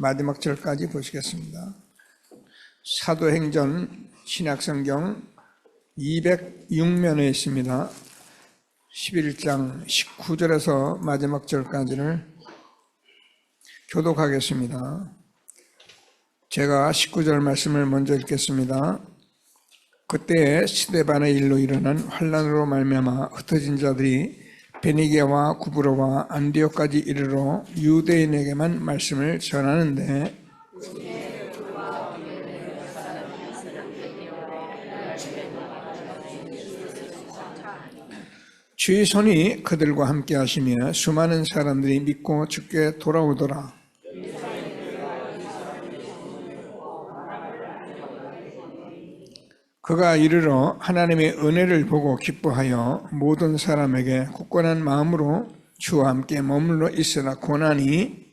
마지막 절까지 보시겠습니다. 사도행전 신약성경 206면에 있습니다. 11장 19절에서 마지막 절까지를 교독하겠습니다. 제가 19절 말씀을 먼저 읽겠습니다. 그때 스데반의 일로 일어난 환난으로 말미암아 흩어진 자들이 베니게와 구브로와 안디옥까지 이르러 유대인에게만 말씀을 전하는데 주의 손이 그들과 함께 하시며 수많은 사람들이 믿고 주께 돌아오더라. 그가 이르러 하나님의 은혜를 보고 기뻐하여 모든 사람에게 굳건한 마음으로 주와 함께 머물러 있으라 권하니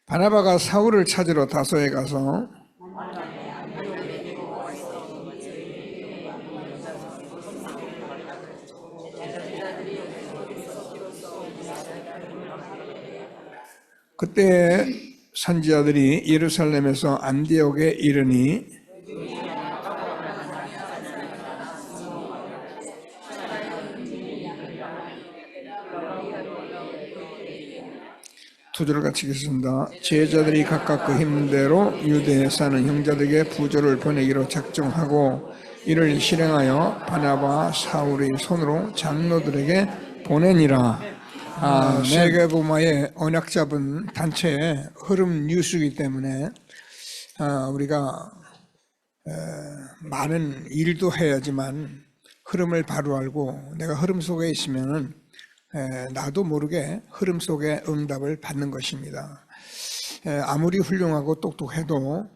바나바가 사울을 찾으러 다소에 가서 그때 선지자들이 예루살렘에서 안디옥에 이르니 두 절 같이 읽겠습니다. 제자들이 각각 그 힘대로 유대에 사는 형제들에게 부조를 보내기로 작정하고 이를 실행하여 바나바 사울의 손으로 장로들에게 보내니라. 세계복음화의 언약 잡은 단체의 흐름 뉴스이기 때문에 우리가 많은 일도 해야지만 흐름을 바로 알고 내가 흐름 속에 있으면은 나도 모르게 흐름 속에 응답을 받는 것입니다. 아무리 훌륭하고 똑똑해도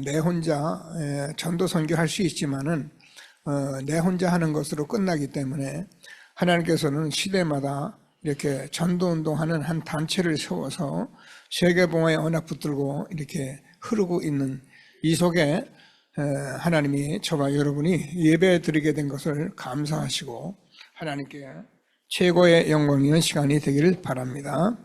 내 혼자 전도 선교할 수 있지만은 내 혼자 하는 것으로 끝나기 때문에 하나님께서는 시대마다 이렇게 전도운동하는 한 단체를 세워서 세계봉화의 언약 붙들고 이렇게 흐르고 있는 이 속에 하나님이 저와 여러분이 예배 드리게 된 것을 감사하시고 하나님께 최고의 영광 있는 시간이 되기를 바랍니다.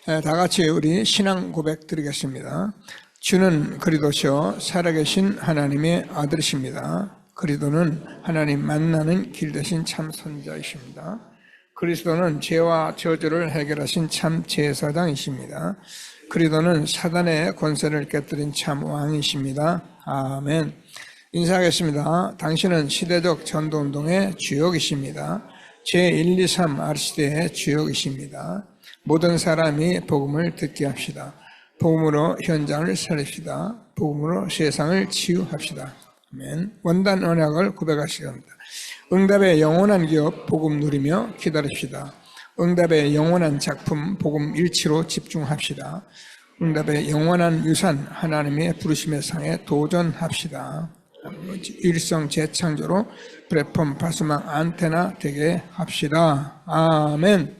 다 같이 우리 신앙 고백 드리겠습니다. 주는 그리스도시요 살아계신 하나님의 아들이십니다. 그리스도는 하나님 만나는 길 되신 참 선지자이십니다. 그리스도는 죄와 저주를 해결하신 참 제사장이십니다. 그리스도는 사단의 권세를 깨뜨린 참 왕이십니다. 아멘. 인사하겠습니다. 당신은 시대적 전도운동의 주역이십니다. 제1, 2, 3 R시대의 주역이십니다. 모든 사람이 복음을 듣게 합시다. 복음으로 현장을 살립시다. 복음으로 세상을 치유합시다. 아멘. 원단 언약을 고백하시기 바랍니다. 응답의 영원한 기업 복음 누리며 기다립시다. 응답의 영원한 작품 복음 일치로 집중합시다. 응답의 영원한 유산 하나님의 부르심의 상에 도전합시다. 일성 재창조로 플랫폼 바수망 안테나 되게 합시다. 아멘.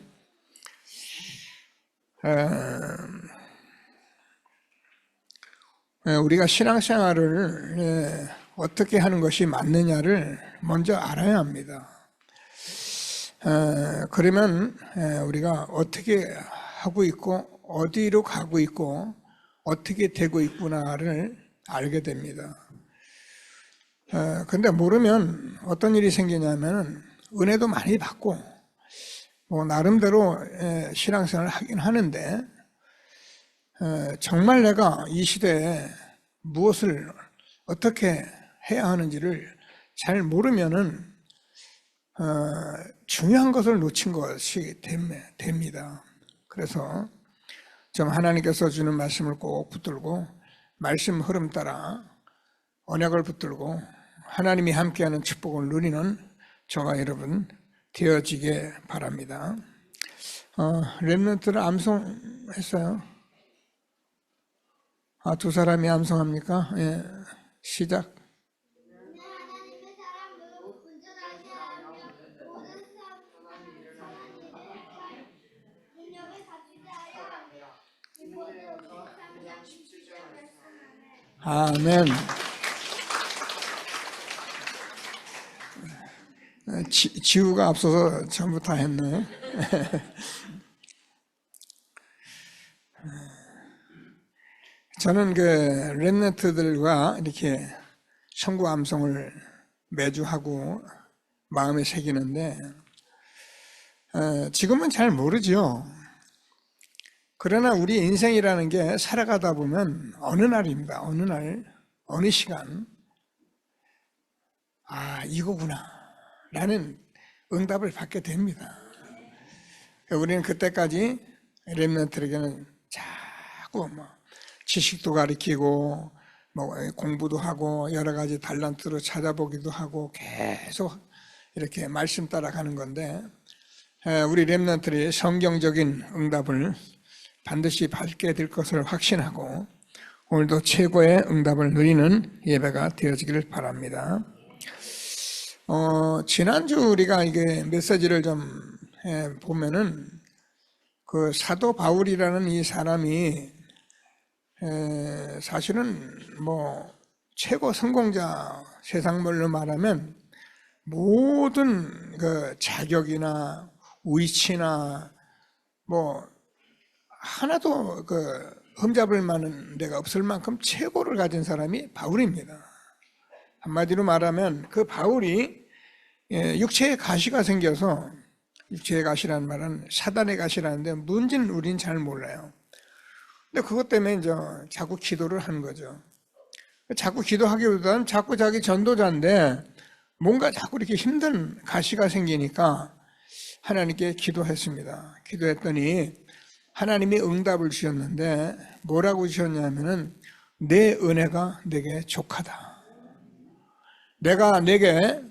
우리가 신앙생활을 어떻게 하는 것이 맞느냐를 먼저 알아야 합니다. 그러면 우리가 어떻게 하고 있고 어디로 가고 있고 어떻게 되고 있구나를 알게 됩니다. 근데 모르면 어떤 일이 생기냐면 은혜도 많이 받고 나름대로 신앙생활을 하긴 하는데 정말 내가 이 시대에 무엇을 어떻게 해야 하는지를 잘 모르면은 중요한 것을 놓친 것이 됩니다. 그래서 좀 하나님께서 주는 말씀을 꼭 붙들고 말씀 흐름 따라 언약을 붙들고 하나님이 함께하는 축복을 누리는 저와 여러분 되어지게 바랍니다. 렘넌트를 암송했어요. 두 사람이 암송합니까? 예, 시작. 아멘. 지우가 앞서서 전부 다 했네. 저는 그 렘넌트들과 이렇게 청구 암송을 매주 하고 마음에 새기는데 지금은 잘 모르죠. 그러나 우리 인생이라는 게 살아가다 보면 어느 날입니다. 어느 날, 어느 시간 이거구나 라는 응답을 받게 됩니다. 우리는 그때까지 렘넌트에게는 자꾸 지식도 가르치고 공부도 하고 여러 가지 달란트로 찾아보기도 하고 계속 이렇게 말씀 따라가는 건데 우리 렘넌트들이 성경적인 응답을 반드시 받게 될 것을 확신하고 오늘도 최고의 응답을 누리는 예배가 되어지기를 바랍니다. 지난주 우리가 이게 메시지를 좀 보면은 그 사도 바울이라는 이 사람이 사실은 최고 성공자, 세상말로 말하면 모든 그 자격이나 위치나 하나도 그 흠잡을 만한 데가 없을 만큼 최고를 가진 사람이 바울입니다. 한마디로 말하면 그 바울이 육체에 가시가 생겨서, 육체의 가시라는 말은 사단의 가시라는데 뭔지는 우린 잘 몰라요. 근데 그것 때문에 이제 자꾸 기도를 하는 거죠. 자꾸 기도하기보다는 자꾸 자기 전도자인데 뭔가 자꾸 이렇게 힘든 가시가 생기니까 하나님께 기도했습니다. 기도했더니 하나님이 응답을 주셨는데 뭐라고 주셨냐면은 내 은혜가 내게 족하다. 내가 내게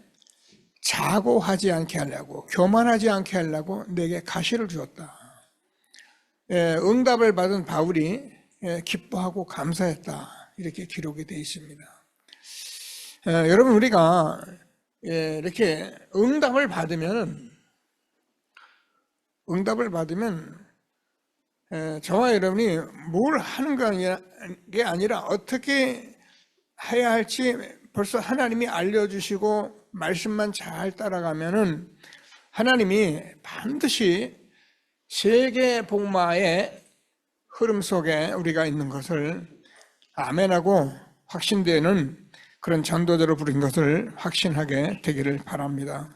자고하지 않게 하려고, 교만하지 않게 하려고 내게 가시를 주었다. 응답을 받은 바울이 기뻐하고 감사했다. 이렇게 기록이 되어 있습니다. 여러분, 우리가 이렇게 응답을 받으면 저와 여러분이 뭘 하는 게 아니라 어떻게 해야 할지 벌써 하나님이 알려주시고 말씀만 잘 따라가면은 하나님이 반드시 세계 복마의 흐름 속에 우리가 있는 것을 아멘하고 확신되는 그런 전도자로 부른 것을 확신하게 되기를 바랍니다.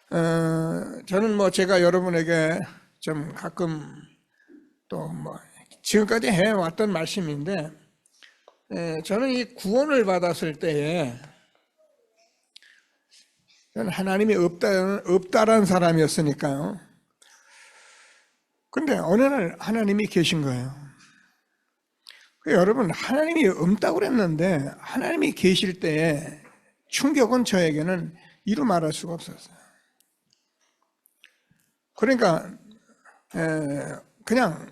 저는 제가 여러분에게 좀 가끔 또 지금까지 해왔던 말씀인데 저는 이 구원을 받았을 때에 저는 하나님이 없다라는 사람이었으니까요. 근데 어느 날 하나님이 계신 거예요. 여러분, 하나님이 없다고 그랬는데 하나님이 계실 때에 충격은 저에게는 이루 말할 수가 없었어요. 그러니까 그냥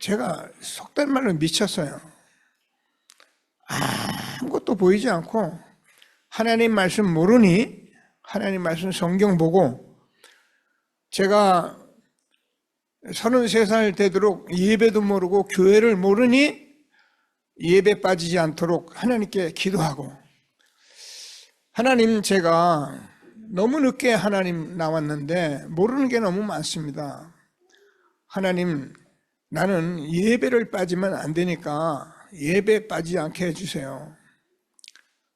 제가 속된 말로 미쳤어요. 아무것도 보이지 않고 하나님 말씀 모르니 하나님 말씀 성경 보고 제가 33살 되도록 예배도 모르고 교회를 모르니 예배 빠지지 않도록 하나님께 기도하고 하나님 제가 너무 늦게 하나님 나왔는데 모르는 게 너무 많습니다. 하나님 나는 예배를 빠지면 안 되니까 예배 빠지지 않게 해주세요.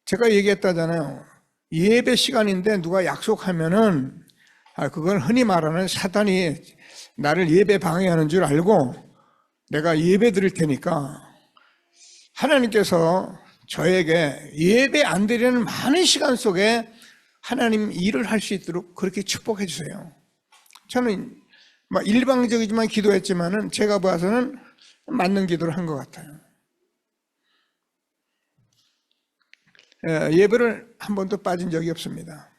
제가 얘기했다잖아요. 예배 시간인데 누가 약속하면은 그건 흔히 말하는 사단이 나를 예배 방해하는 줄 알고 내가 예배 드릴 테니까 하나님께서 저에게 예배 안 드리는 많은 시간 속에 하나님 일을 할 수 있도록 그렇게 축복해 주세요. 저는 일방적이지만 기도했지만은 제가 봐서는 맞는 기도를 한 것 같아요. 예배를 한 번도 빠진 적이 없습니다.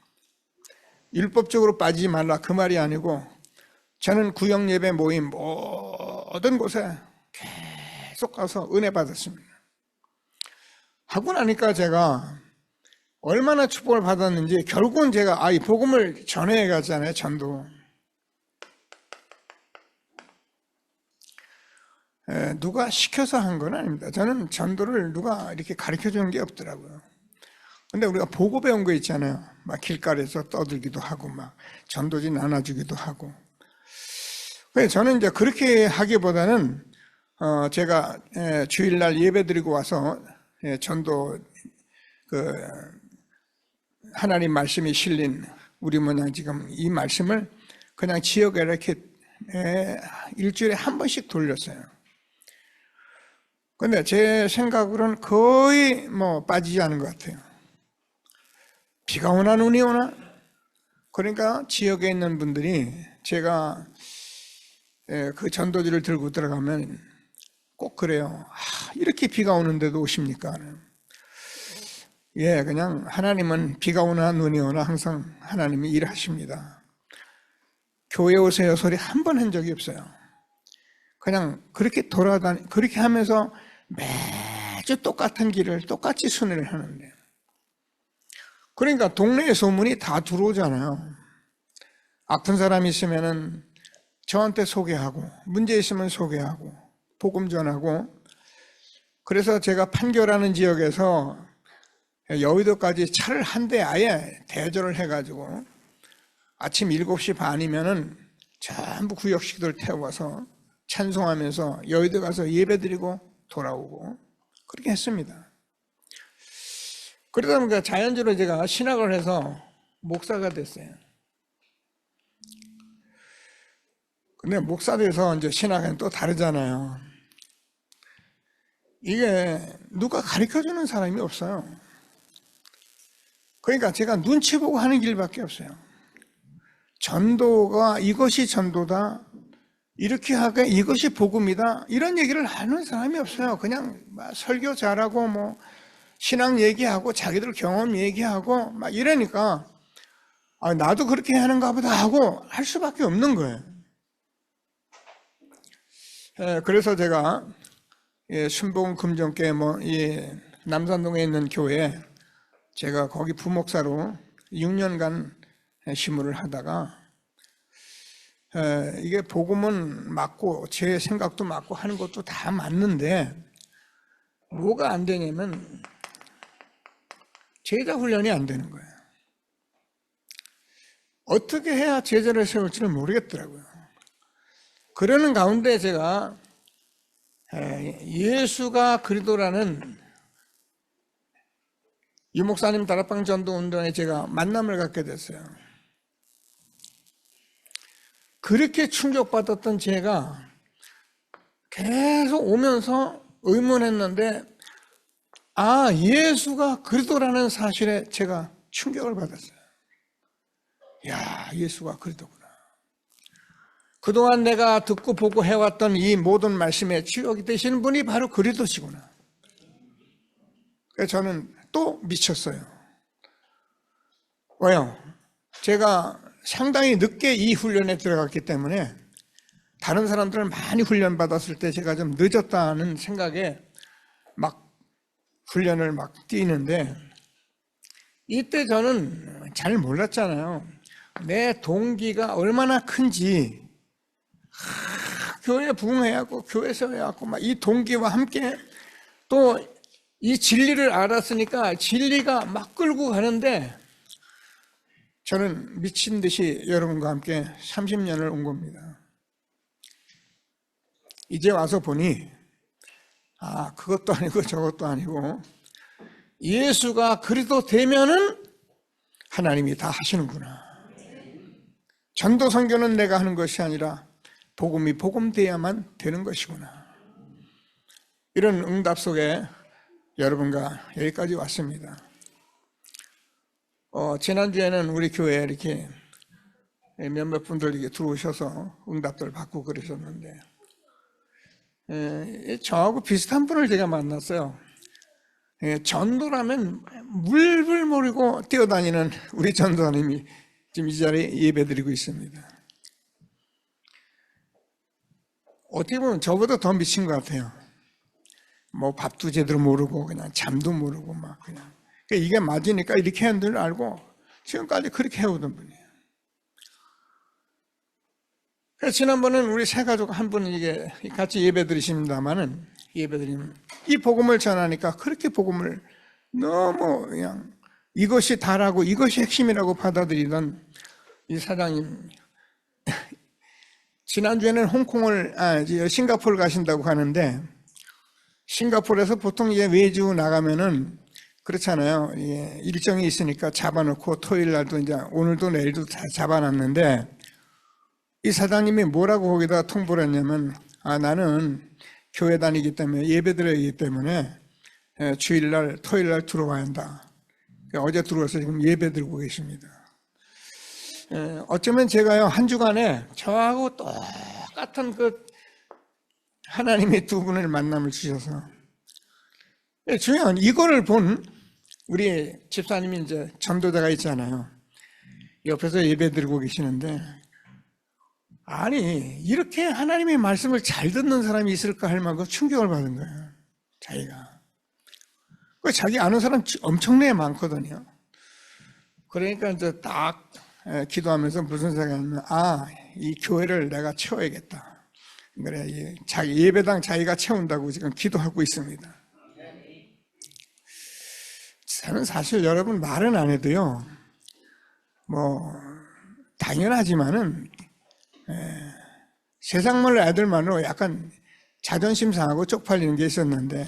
율법적으로 빠지지 말라 그 말이 아니고 저는 구역 예배 모임 모든 곳에 계속 가서 은혜 받았습니다. 하고 나니까 제가 얼마나 축복을 받았는지 결국은 제가 이 복음을 전해 가잖아요. 전도. 누가 시켜서 한 건 아닙니다. 저는 전도를 누가 이렇게 가르쳐 주는 게 없더라고요. 근데 우리가 보고 배운 거 있잖아요. 막 길가에서 떠들기도 하고, 막 전도지 나눠주기도 하고. 그래서 저는 이제 그렇게 하기보다는, 제가 주일날 예배 드리고 와서 전도, 하나님 말씀이 실린 우리 모양 지금 이 말씀을 그냥 지역에 이렇게 일주일에 한 번씩 돌렸어요. 근데 제 생각으로는 거의 빠지지 않은 것 같아요. 비가 오나 눈이 오나? 그러니까 지역에 있는 분들이 제가 그 전도지를 들고 들어가면 꼭 그래요. 이렇게 비가 오는데도 오십니까? 예, 그냥 하나님은 비가 오나 눈이 오나 항상 하나님이 일하십니다. 교회 오세요 소리 한 번 한 적이 없어요. 그냥 그렇게 그렇게 하면서 매주 똑같은 길을 똑같이 순회를 하는데, 그러니까 동네에 소문이 다 들어오잖아요. 아픈 사람 있으면은 저한테 소개하고, 문제 있으면 소개하고, 복음 전하고. 그래서 제가 판교라는 지역에서 여의도까지 차를 한 대 아예 대절을 해가지고 아침 7시 반이면은 전부 구역식들 태워서 찬송하면서 여의도 가서 예배드리고 돌아오고 그렇게 했습니다. 그러다 보니까 자연적으로 제가 신학을 해서 목사가 됐어요. 근데 목사 돼서 이제 신학은 또 다르잖아요. 이게 누가 가르쳐주는 사람이 없어요. 그러니까 제가 눈치 보고 하는 길밖에 없어요. 전도가 이것이 전도다, 이렇게 하게 이것이 복음이다, 이런 얘기를 하는 사람이 없어요. 그냥 설교 잘하고 신앙 얘기하고 자기들 경험 얘기하고 막 이러니까 나도 그렇게 하는가 보다 하고 할 수밖에 없는 거예요. 그래서 제가 순복음 금정교회 남산동에 있는 교회에 제가 거기 부목사로 6년간 시무를 하다가 이게 복음은 맞고 제 생각도 맞고 하는 것도 다 맞는데 뭐가 안 되냐면 제자 훈련이 안 되는 거예요. 어떻게 해야 제자를 세울지를 모르겠더라고요. 그러는 가운데 제가 예수가 그리스도라는 유목사님 다락방 전도 운동에 제가 만남을 갖게 됐어요. 그렇게 충격받았던 제가 계속 오면서 의문했는데 예수가 그리스도라는 사실에 제가 충격을 받았어요. 야, 예수가 그리스도구나. 그동안 내가 듣고 보고 해왔던 이 모든 말씀에 주역이 되시는 분이 바로 그리스도시구나. 그래서 저는 또 미쳤어요. 왜요? 제가 상당히 늦게 이 훈련에 들어갔기 때문에 다른 사람들은 많이 훈련 받았을 때 제가 좀 늦었다는 생각에 막 훈련을 막 뛰는데, 이때 저는 잘 몰랐잖아요. 내 동기가 얼마나 큰지, 교회 부흥해야하고 교회 세워야하고 막 이 동기와 함께 또 이 진리를 알았으니까 진리가 막 끌고 가는데, 저는 미친 듯이 여러분과 함께 30년을 온 겁니다. 이제 와서 보니 그것도 아니고 저것도 아니고 예수가 그리스도 되면은 하나님이 다 하시는구나. 전도 선교는 내가 하는 것이 아니라 복음이 복음돼야만 되는 것이구나. 이런 응답 속에 여러분과 여기까지 왔습니다. 지난주에는 우리 교회에 이렇게 몇몇 분들 이렇게 들어오셔서 응답들 받고 그러셨는데, 저하고 비슷한 분을 제가 만났어요. 전도라면 물불 모르고 뛰어다니는 우리 전도사님이 지금 이 자리에 예배드리고 있습니다. 어떻게 보면 저보다 더 미친 것 같아요. 밥도 제대로 모르고 그냥 잠도 모르고 막 그냥. 이게 맞으니까 이렇게 하는 줄 알고 지금까지 그렇게 해오던 분이에요. 그래서 지난번에는 우리 세 가족 한 분 이게 같이 예배 드리십니다만은, 예배 드리면 이 복음을 전하니까 그렇게 복음을 너무 그냥 이것이 다라고, 이것이 핵심이라고 받아들이던 이 사장님, 지난주에는 싱가포르 가신다고 하는데, 싱가포르에서 보통 이제 외주 나가면은 그렇잖아요. 일정이 있으니까 잡아놓고 토요일 날도 이제 오늘도 내일도 다 잡아놨는데, 이 사장님이 뭐라고 거기다 통보를 했냐면, 나는 교회 다니기 때문에 예배 드려야기 때문에 주일날 토요일날 들어와야 한다. 어제 들어와서 지금 예배 드리고 계십니다. 어쩌면 제가요 한 주간에 저하고 똑같은 그 하나님의 두 분을 만남을 주셔서, 중요한 이거를 본 우리 집사님이 이제 전도자가 있잖아요. 옆에서 예배 드리고 계시는데, 아니 이렇게 하나님의 말씀을 잘 듣는 사람이 있을까 할 만큼 충격을 받은 거예요. 자기가 자기 아는 사람 엄청나게 많거든요. 그러니까 이제 딱 기도하면서 무슨 생각하냐면, 이 교회를 내가 채워야겠다. 그래, 자기 예배당 자기가 채운다고 지금 기도하고 있습니다. 저는 사실 여러분 말은 안 해도요, 당연하지만은 세상말 애들만으로 약간 자존심 상하고 쪽팔리는 게 있었는데,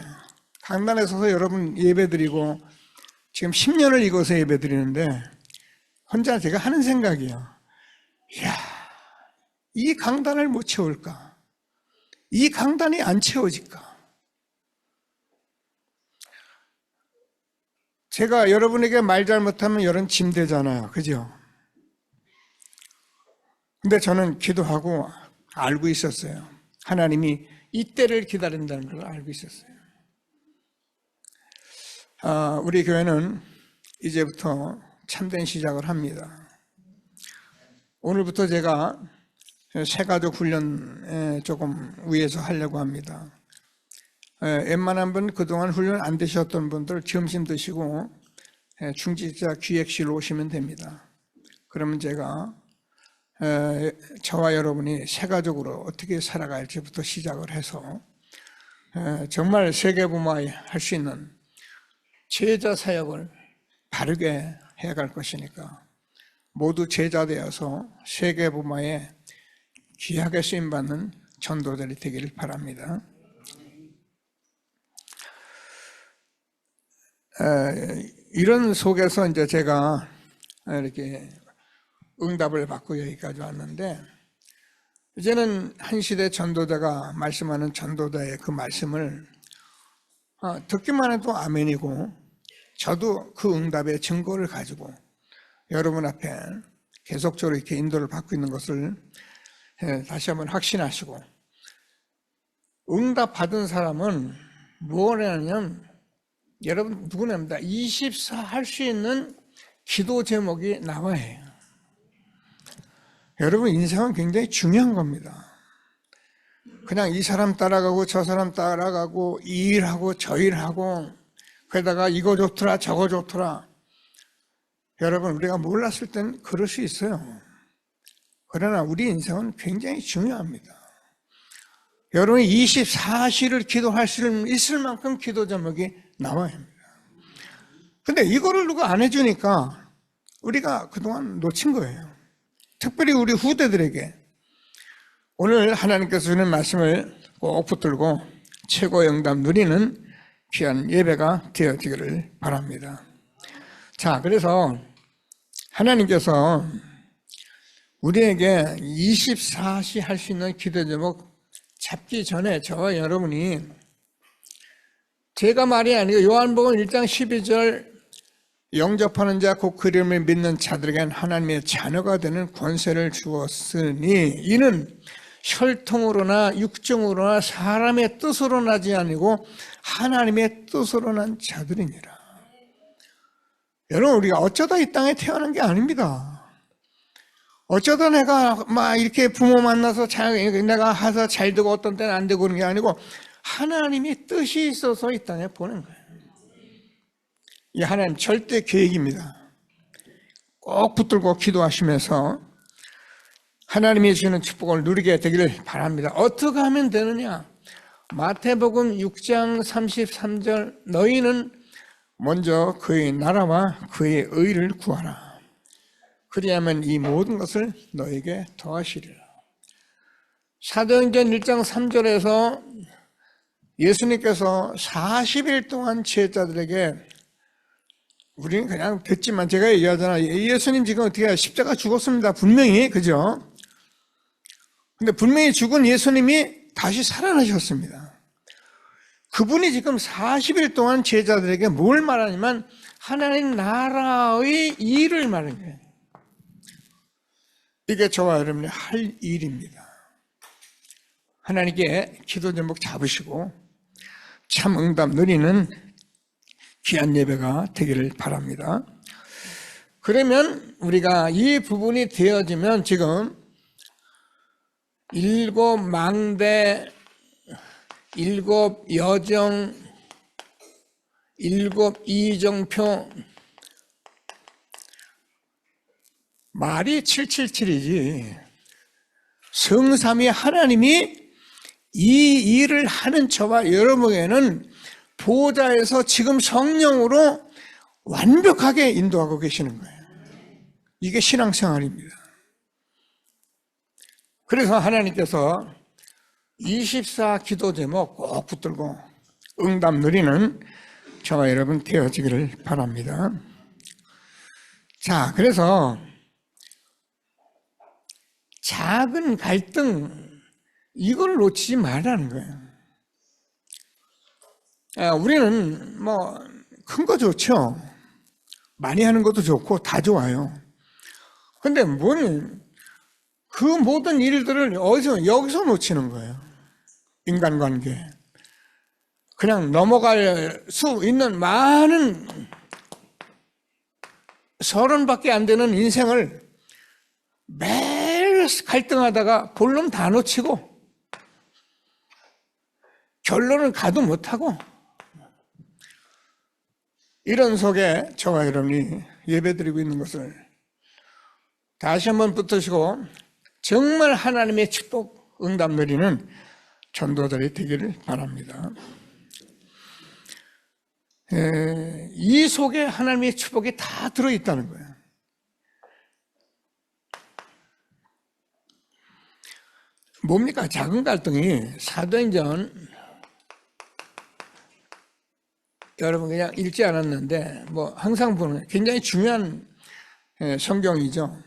강단에 서서 여러분 예배 드리고 지금 10년을 이곳에 예배 드리는데 혼자 제가 하는 생각이에요. 이야, 이 강단을 못 채울까? 이 강단이 안 채워질까? 제가 여러분에게 말 잘못하면 여러분 짐 되잖아요. 그죠? 근데 저는 기도하고 알고 있었어요. 하나님이 이때를 기다린다는 걸 알고 있었어요. 우리 교회는 이제부터 참된 시작을 합니다. 오늘부터 제가 새가족 훈련 조금 위에서 하려고 합니다. 웬만한 분 그동안 훈련 안 되셨던 분들 점심 드시고 중직자 기획실 오시면 됩니다. 그러면 제가 저와 여러분이 새가족으로 어떻게 살아갈지부터 시작을 해서 정말 세계복음화 할 수 있는 제자 사역을 바르게 해갈 것이니까 모두 제자 되어서 세계복음화에 귀하게 쓰임받는 전도자들이 되기를 바랍니다. 이런 속에서 이제 제가 이렇게 응답을 받고 여기까지 왔는데, 이제는 한 시대 전도자가 말씀하는 전도자의 그 말씀을 듣기만 해도 아멘이고, 저도 그 응답의 증거를 가지고 여러분 앞에 계속적으로 이렇게 인도를 받고 있는 것을 다시 한번 확신하시고, 응답 받은 사람은 뭐냐면 여러분 누구냐입니다. 24 할 수 있는 기도 제목이 나와야 해요. 여러분 인생은 굉장히 중요한 겁니다. 그냥 이 사람 따라가고 저 사람 따라가고 이 일하고 저 일하고 그러다가 이거 좋더라 저거 좋더라. 여러분 우리가 몰랐을 땐 그럴 수 있어요. 그러나 우리 인생은 굉장히 중요합니다. 여러분이 24시를 기도할 수 있을 만큼 기도 제목이 나와야 합니다. 근데 이거를 누가 안 해주니까 우리가 그동안 놓친 거예요. 특별히 우리 후대들에게 오늘 하나님께서 주는 말씀을 꼭 붙들고 최고의 응답 누리는 귀한 예배가 되어지기를 바랍니다. 자, 그래서 하나님께서 우리에게 24시 할 수 있는 기도 제목 잡기 전에 저와 여러분이, 제가 말이 아니고 요한복음 1장 12절 영접하는 자 곧 그 이름을 믿는 자들에게는 하나님의 자녀가 되는 권세를 주었으니 이는 혈통으로나 육정으로나 사람의 뜻으로 나지 아니고 하나님의 뜻으로 난 자들이니라. 여러분 우리가 어쩌다 이 땅에 태어난 게 아닙니다. 어쩌다 내가 막 이렇게 부모 만나서 내가 해서 잘 되고 어떤 때는 안 되고 그런 게 아니고 하나님이 뜻이 있어서 이 땅에 보낸 거예요. 이 하나님 절대 계획입니다. 꼭 붙들고 기도하시면서 하나님이 주시는 축복을 누리게 되기를 바랍니다. 어떻게 하면 되느냐? 마태복음 6장 33절 너희는 먼저 그의 나라와 그의 의를 구하라. 그리하면 이 모든 것을 너에게 더하시리라. 사도행전 1장 3절에서 예수님께서 40일 동안 제자들에게, 우리는 그냥 듣지만, 제가 얘기하잖아. 예수님 지금 어떻게 십자가 죽었습니다. 분명히, 그죠? 근데 분명히 죽은 예수님이 다시 살아나셨습니다. 그분이 지금 40일 동안 제자들에게 뭘 말하냐면 하나님 나라의 일을 말하는 거예요. 이게 저와 여러분이 할 일입니다. 하나님께 기도 제목 잡으시고 참 응답 누리는 귀한 예배가 되기를 바랍니다. 그러면 우리가 이 부분이 되어지면 지금 7 망대, 7 여정, 7 이정표, 말이 777이지 성삼위 하나님이 이 일을 하는 저와 여러분에게는 보좌에서 지금 성령으로 완벽하게 인도하고 계시는 거예요. 이게 신앙생활입니다. 그래서 하나님께서 24 기도 제목 꼭 붙들고 응답 누리는 저와 여러분 되어지기를 바랍니다. 자, 그래서 작은 갈등, 이걸 놓치지 말라는 거예요. 우리는 뭐 큰 거 좋죠. 많이 하는 것도 좋고 다 좋아요. 근데 그 모든 일들을 여기서 놓치는 거예요. 인간관계. 그냥 넘어갈 수 있는 많은 30밖에 안 되는 인생을 매일 갈등하다가 본론 다 놓치고 결론을 가도 못하고, 이런 속에 저와 여러분이 예배드리고 있는 것을 다시 한번 붙드시고 정말 하나님의 축복 응답 누리는 전도자들이 되기를 바랍니다. 이 속에 하나님의 축복이 다 들어있다는 거예요. 뭡니까? 작은 갈등이 사도행전, 여러분 그냥 읽지 않았는데 뭐 항상 보는 굉장히 중요한 성경이죠.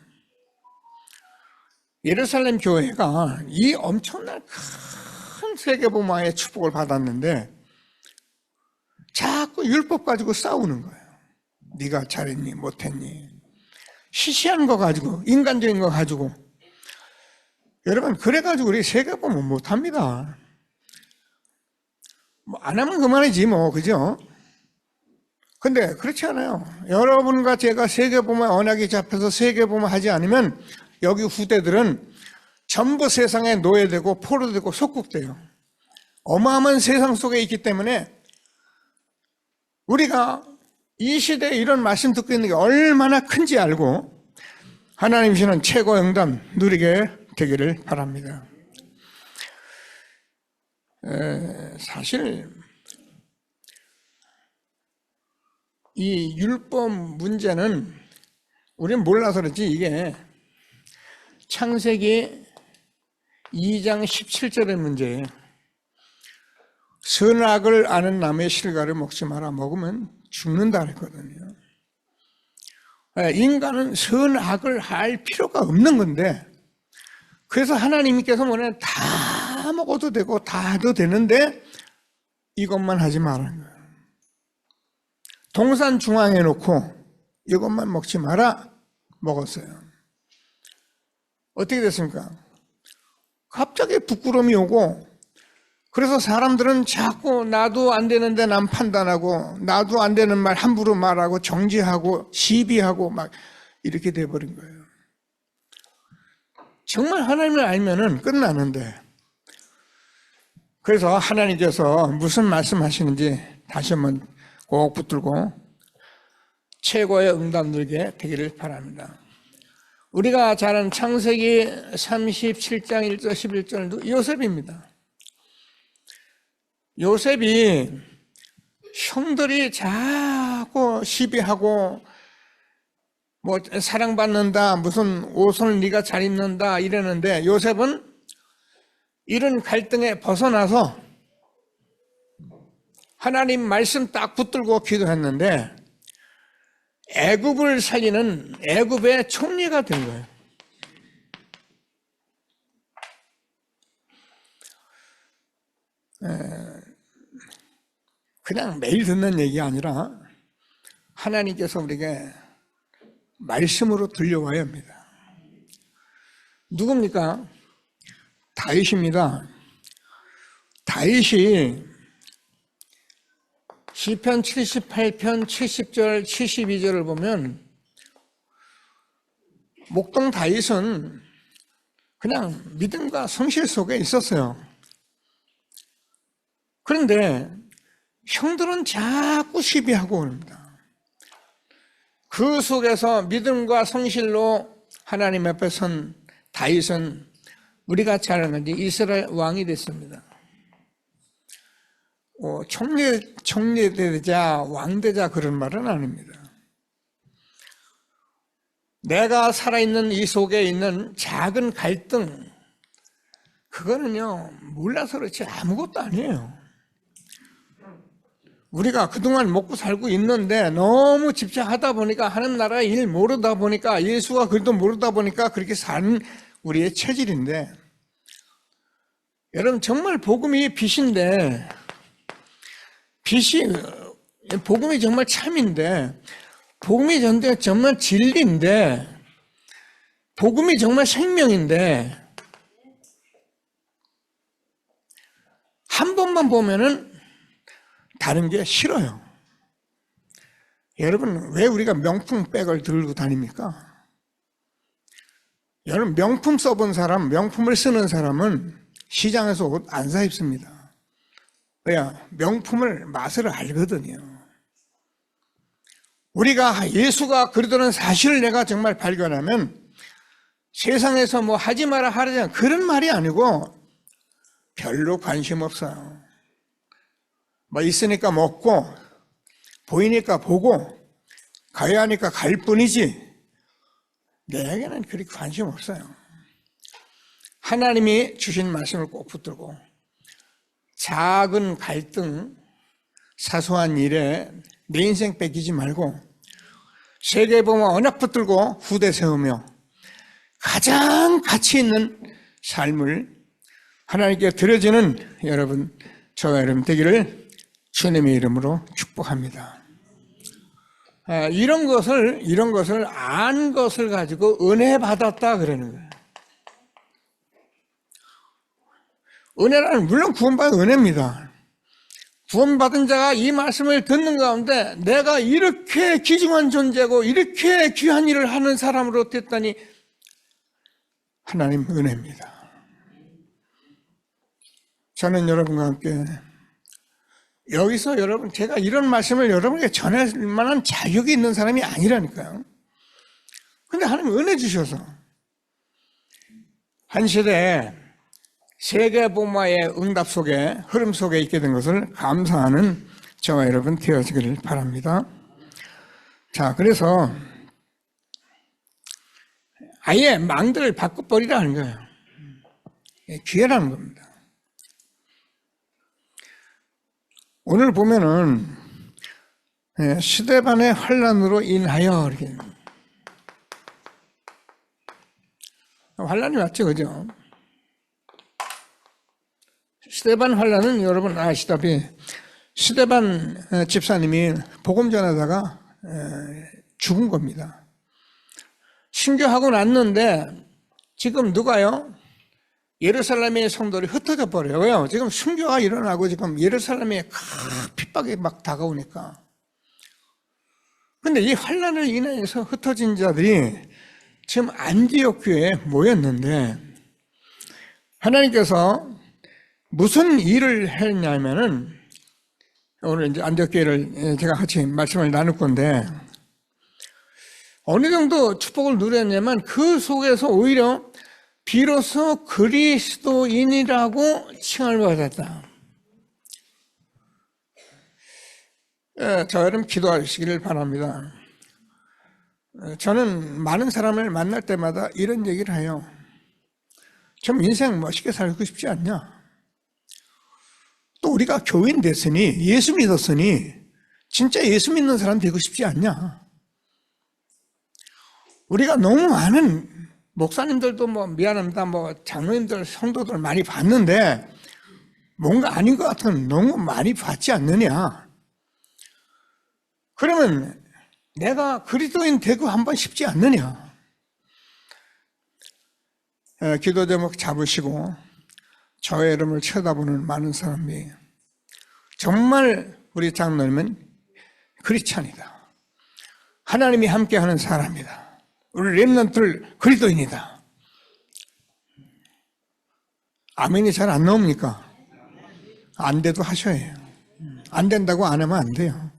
예루살렘 교회가 이 엄청난 큰 세계복음화의 축복을 받았는데 자꾸 율법 가지고 싸우는 거예요. 네가 잘했니 못했니, 시시한 거 가지고, 인간적인 거 가지고. 여러분, 그래가지고 우리 세계복음 못합니다. 뭐 안 하면 그만이지 뭐, 그죠? 근데 그렇지 않아요. 여러분과 제가 세계복음의 언약에 잡혀서 세계복음을 하지 않으면 여기 후대들은 전부 세상에 노예되고 포로되고 속국돼요. 어마어마한 세상 속에 있기 때문에 우리가 이 시대에 이런 말씀 듣고 있는 게 얼마나 큰지 알고 하나님 주시는 최고 응답 누리게 되기를 바랍니다. 사실 이 율법 문제는 우리는 몰라서 그렇지, 이게 창세기 2장 17절의 문제예요. 선악을 아는 나무의 실과를 먹지 마라. 먹으면 죽는다 그랬거든요. 인간은 선악을 할 필요가 없는 건데, 그래서 하나님께서 뭐냐, 다 먹어도 되고 다 해도 되는데 이것만 하지 말라는 거예요. 동산 중앙에 놓고 이것만 먹지 마라, 먹었어요. 어떻게 됐습니까? 갑자기 부끄러움이 오고, 그래서 사람들은 자꾸 나도 안 되는데 남 판단하고, 나도 안 되는 말 함부로 말하고 정지하고 시비하고 막 이렇게 돼버린 거예요. 정말 하나님을 알면은 끝나는데, 그래서 하나님께서 무슨 말씀하시는지 다시 한번 꼭 붙들고 최고의 응답 누리게 되기를 바랍니다. 우리가 잘 아는 창세기 37장 1절 11절도 요셉입니다. 요셉이 형들이 자꾸 시비하고 뭐 사랑받는다, 무슨 옷을 네가 잘 입는다 이러는데, 요셉은 이런 갈등에 벗어나서 하나님 말씀 딱 붙들고 기도했는데 애굽을 살리는 애굽의 총리가 된 거예요. 그냥 매일 듣는 얘기가 아니라 하나님께서 우리에게 말씀으로 들려와야 합니다. 누굽니까? 다윗입니다. 다윗이 시편 78편 70절 72절을 보면 목동 다윗은 그냥 믿음과 성실 속에 있었어요. 그런데 형들은 자꾸 시비하고 그럽니다. 그 속에서 믿음과 성실로 하나님 앞에 선 다윗은 우리가 잘 아는 이스라엘 왕이 됐습니다. 총리되자 왕되자 그런 말은 아닙니다. 내가 살아있는 이 속에 있는 작은 갈등, 그거는요 몰라서 그렇지 아무것도 아니에요. 우리가 그동안 먹고 살고 있는데 너무 집착하다 보니까, 하는 나라의 일 모르다 보니까, 예수가 그래도 모르다 보니까 그렇게 사는 우리의 체질인데, 여러분 정말 복음이 빛인데, 복음이 정말 참인데, 복음이 정말 진리인데, 복음이 정말 생명인데, 한 번만 보면은 다른 게 싫어요. 여러분 왜 우리가 명품 백을 들고 다닙니까? 여러분 명품 써본 사람, 명품을 쓰는 사람은 시장에서 옷 안 사 입습니다. 왜냐? 명품을 맛을 알거든요. 우리가 예수가 그러다는 사실을 내가 정말 발견하면 세상에서 뭐 하지 마라 하라지 그런 말이 아니고 별로 관심 없어요. 뭐 있으니까 먹고 보이니까 보고 가야 하니까 갈 뿐이지 내게는 그렇게 관심 없어요. 하나님이 주신 말씀을 꼭 붙들고 작은 갈등, 사소한 일에 내 인생 뺏기지 말고 세계보험 언약 붙들고 후대 세우며 가장 가치 있는 삶을 하나님께 드려지는 여러분, 저와 여러분 되기를 주님의 이름으로 축복합니다. 이런 것을 안 것을 가지고 은혜 받았다 그러는 거예요. 은혜라는 물론 구원받은 은혜입니다. 구원받은 자가 이 말씀을 듣는 가운데 내가 이렇게 귀중한 존재고 이렇게 귀한 일을 하는 사람으로 됐다니 하나님 은혜입니다. 저는 여러분과 함께 여기서 여러분, 제가 이런 말씀을 여러분에게 전할 만한 자격이 있는 사람이 아니라니까요. 근데 하나님 은혜 주셔서 한 시대에 세계복음화의 응답 속에, 흐름 속에 있게 된 것을 감사하는 저와 여러분 되어지기를 바랍니다. 자, 그래서 아예 망들을 바꿔버리라는 거예요. 기회라는 겁니다. 오늘 보면은 스데반의 환난으로 인하여 이렇게 환난이 왔죠, 그죠? 스데반 환난은 여러분 아시다시피 스데반 집사님이 복음 전하다가 죽은 겁니다. 순교하고 났는데 지금 누가요? 예루살렘의 성도들이 흩어져 버려요. 왜요? 지금 순교가 일어나고 지금 예루살렘에 핍박이 막 다가오니까. 근데 이 환난을 인해서 흩어진 자들이 지금 안디옥 교회에 모였는데 하나님께서 무슨 일을 했냐면은 오늘 이제 안디옥 교회를 제가 같이 말씀을 나눌 건데 어느 정도 축복을 누렸냐면 그 속에서 오히려 비로소 그리스도인이라고 칭을 받았다. 저 여러분 기도하시기를 바랍니다. 저는 많은 사람을 만날 때마다 이런 얘기를 해요. 좀 인생 멋있게 살고 싶지 않냐? 또 우리가 교인 됐으니, 예수 믿었으니 진짜 예수 믿는 사람 되고 싶지 않냐? 우리가 너무 많은 목사님들도 미안합니다. 장로님들, 성도들 많이 봤는데 뭔가 아닌 것 같으면 너무 많이 봤지 않느냐? 그러면 내가 그리스도인 되고 한번 싶지 않느냐? 기도 제목 잡으시고 저의 이름을 쳐다보는 많은 사람이 정말 우리 장로님은 크리스찬이다. 하나님이 함께하는 사람이다. 우리 렘넌트를 그리스도인이다. 아멘이 잘 안 나옵니까? 안 돼도 하셔야 해요. 안 된다고 안 하면 안 돼요.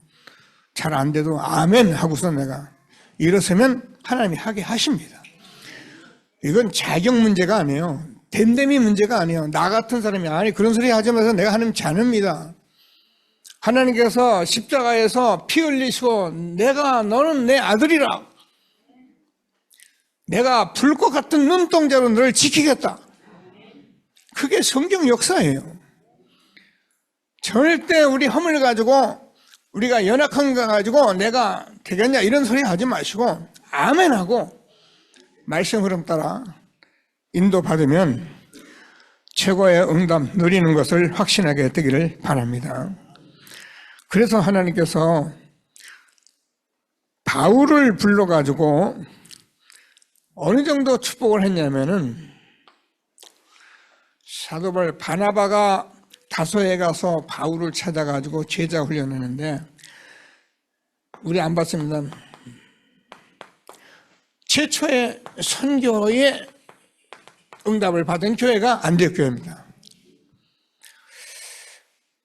잘 안 돼도 아멘 하고서 내가 일어서면 하나님이 하게 하십니다. 이건 자격 문제가 아니에요. 됨됨이 문제가 아니에요. 나 같은 사람이 아니 그런 소리 하지 마서 내가 하나님 자녀입니다. 하나님께서 십자가에서 피 흘리시고 너는 내 아들이라. 내가 불꽃 같은 눈동자로 너를 지키겠다. 그게 성경 역사예요. 절대 우리 허물 가지고 우리가 연약한 거 가지고 내가 되겠냐 이런 소리 하지 마시고 아멘하고 말씀 흐름 따라 인도받으면 최고의 응답 누리는 것을 확신하게 되기를 바랍니다. 그래서 하나님께서 바울을 불러가지고 어느 정도 축복을 했냐면은 사도 바나바가 다소에 가서 바울을 찾아가지고 제자 훈련하는데 우리 안 봤습니다. 최초의 선교의 응답을 받은 교회가 안디옥교회입니다.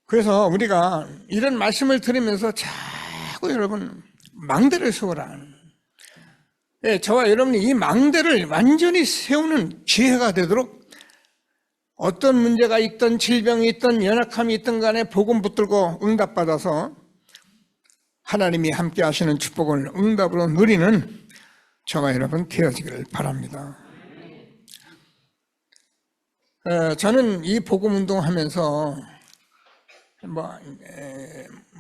그래서 우리가 이런 말씀을 들으면서 자꾸 여러분 망대를 세우라. 저와 여러분이 이 망대를 완전히 세우는 기회가 되도록 어떤 문제가 있든 질병이 있든 연약함이 있든 간에 복음 붙들고 응답받아서 하나님이 함께 하시는 축복을 응답으로 누리는 저와 여러분 되어지기를 바랍니다. 저는 이 복음 운동하면서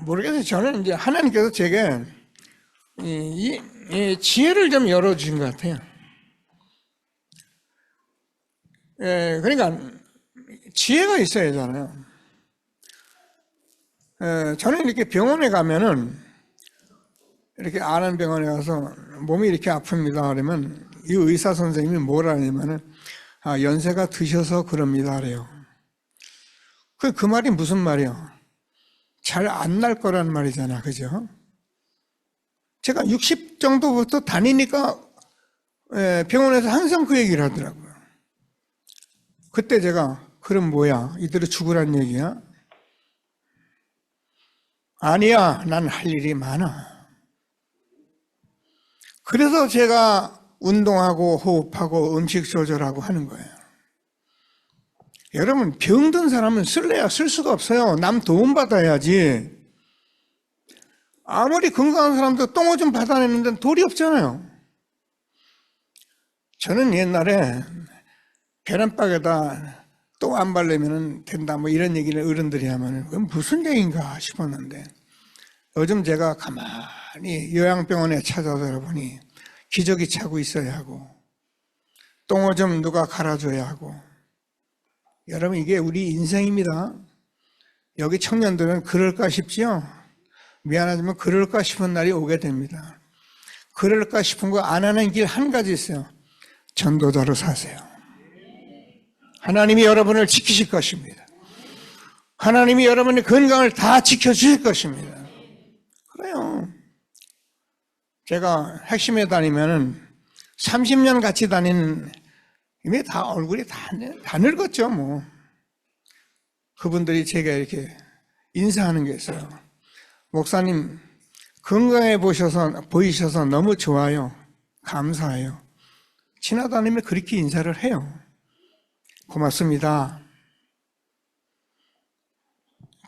모르겠어요. 저는 이제 하나님께서 제게 이 지혜를 좀 열어주신 것 같아요. 그러니까 지혜가 있어야 하잖아요. 저는 이렇게 병원에 가면은 이렇게 아는 병원에 가서 몸이 이렇게 아픕니다 그러면 이 의사 선생님이 뭐라 하냐면은 연세가 드셔서 그럽니다 그래요. 그 말이 무슨 말이에요? 잘 안 날 거란 말이잖아, 그죠? 제가 60 정도부터 다니니까 병원에서 항상 그 얘기를 하더라고요. 그때 제가 그럼 뭐야? 이대로 죽으란 얘기야? 아니야, 난 할 일이 많아. 그래서 제가 운동하고 호흡하고 음식 조절하고 하는 거예요. 여러분 병든 사람은 쓸래야 쓸 수가 없어요. 남 도움 받아야지. 아무리 건강한 사람도 똥을 좀 받아내는데 돌이 없잖아요. 저는 옛날에 계란박에다 똥 안 바르면 된다 이런 얘기를 어른들이 하면 그건 무슨 얘기인가 싶었는데 요즘 제가 가만히 요양병원에 찾아서 보니 기저귀 차고 있어야 하고 똥오줌 누가 갈아줘야 하고 여러분 이게 우리 인생입니다. 여기 청년들은 그럴까 싶지요? 미안하지만 그럴까 싶은 날이 오게 됩니다. 그럴까 싶은 거 안 하는 길 한 가지 있어요. 전도자로 사세요. 하나님이 여러분을 지키실 것입니다. 하나님이 여러분의 건강을 다 지켜주실 것입니다. 그래요. 제가 핵심에 다니면은 30년 같이 다닌 이미 다 얼굴이 다 늙었죠, 뭐. 그분들이 제가 이렇게 인사하는 게 있어요. 목사님, 건강해 보이셔서 너무 좋아요. 감사해요. 지나다니면 그렇게 인사를 해요. 고맙습니다.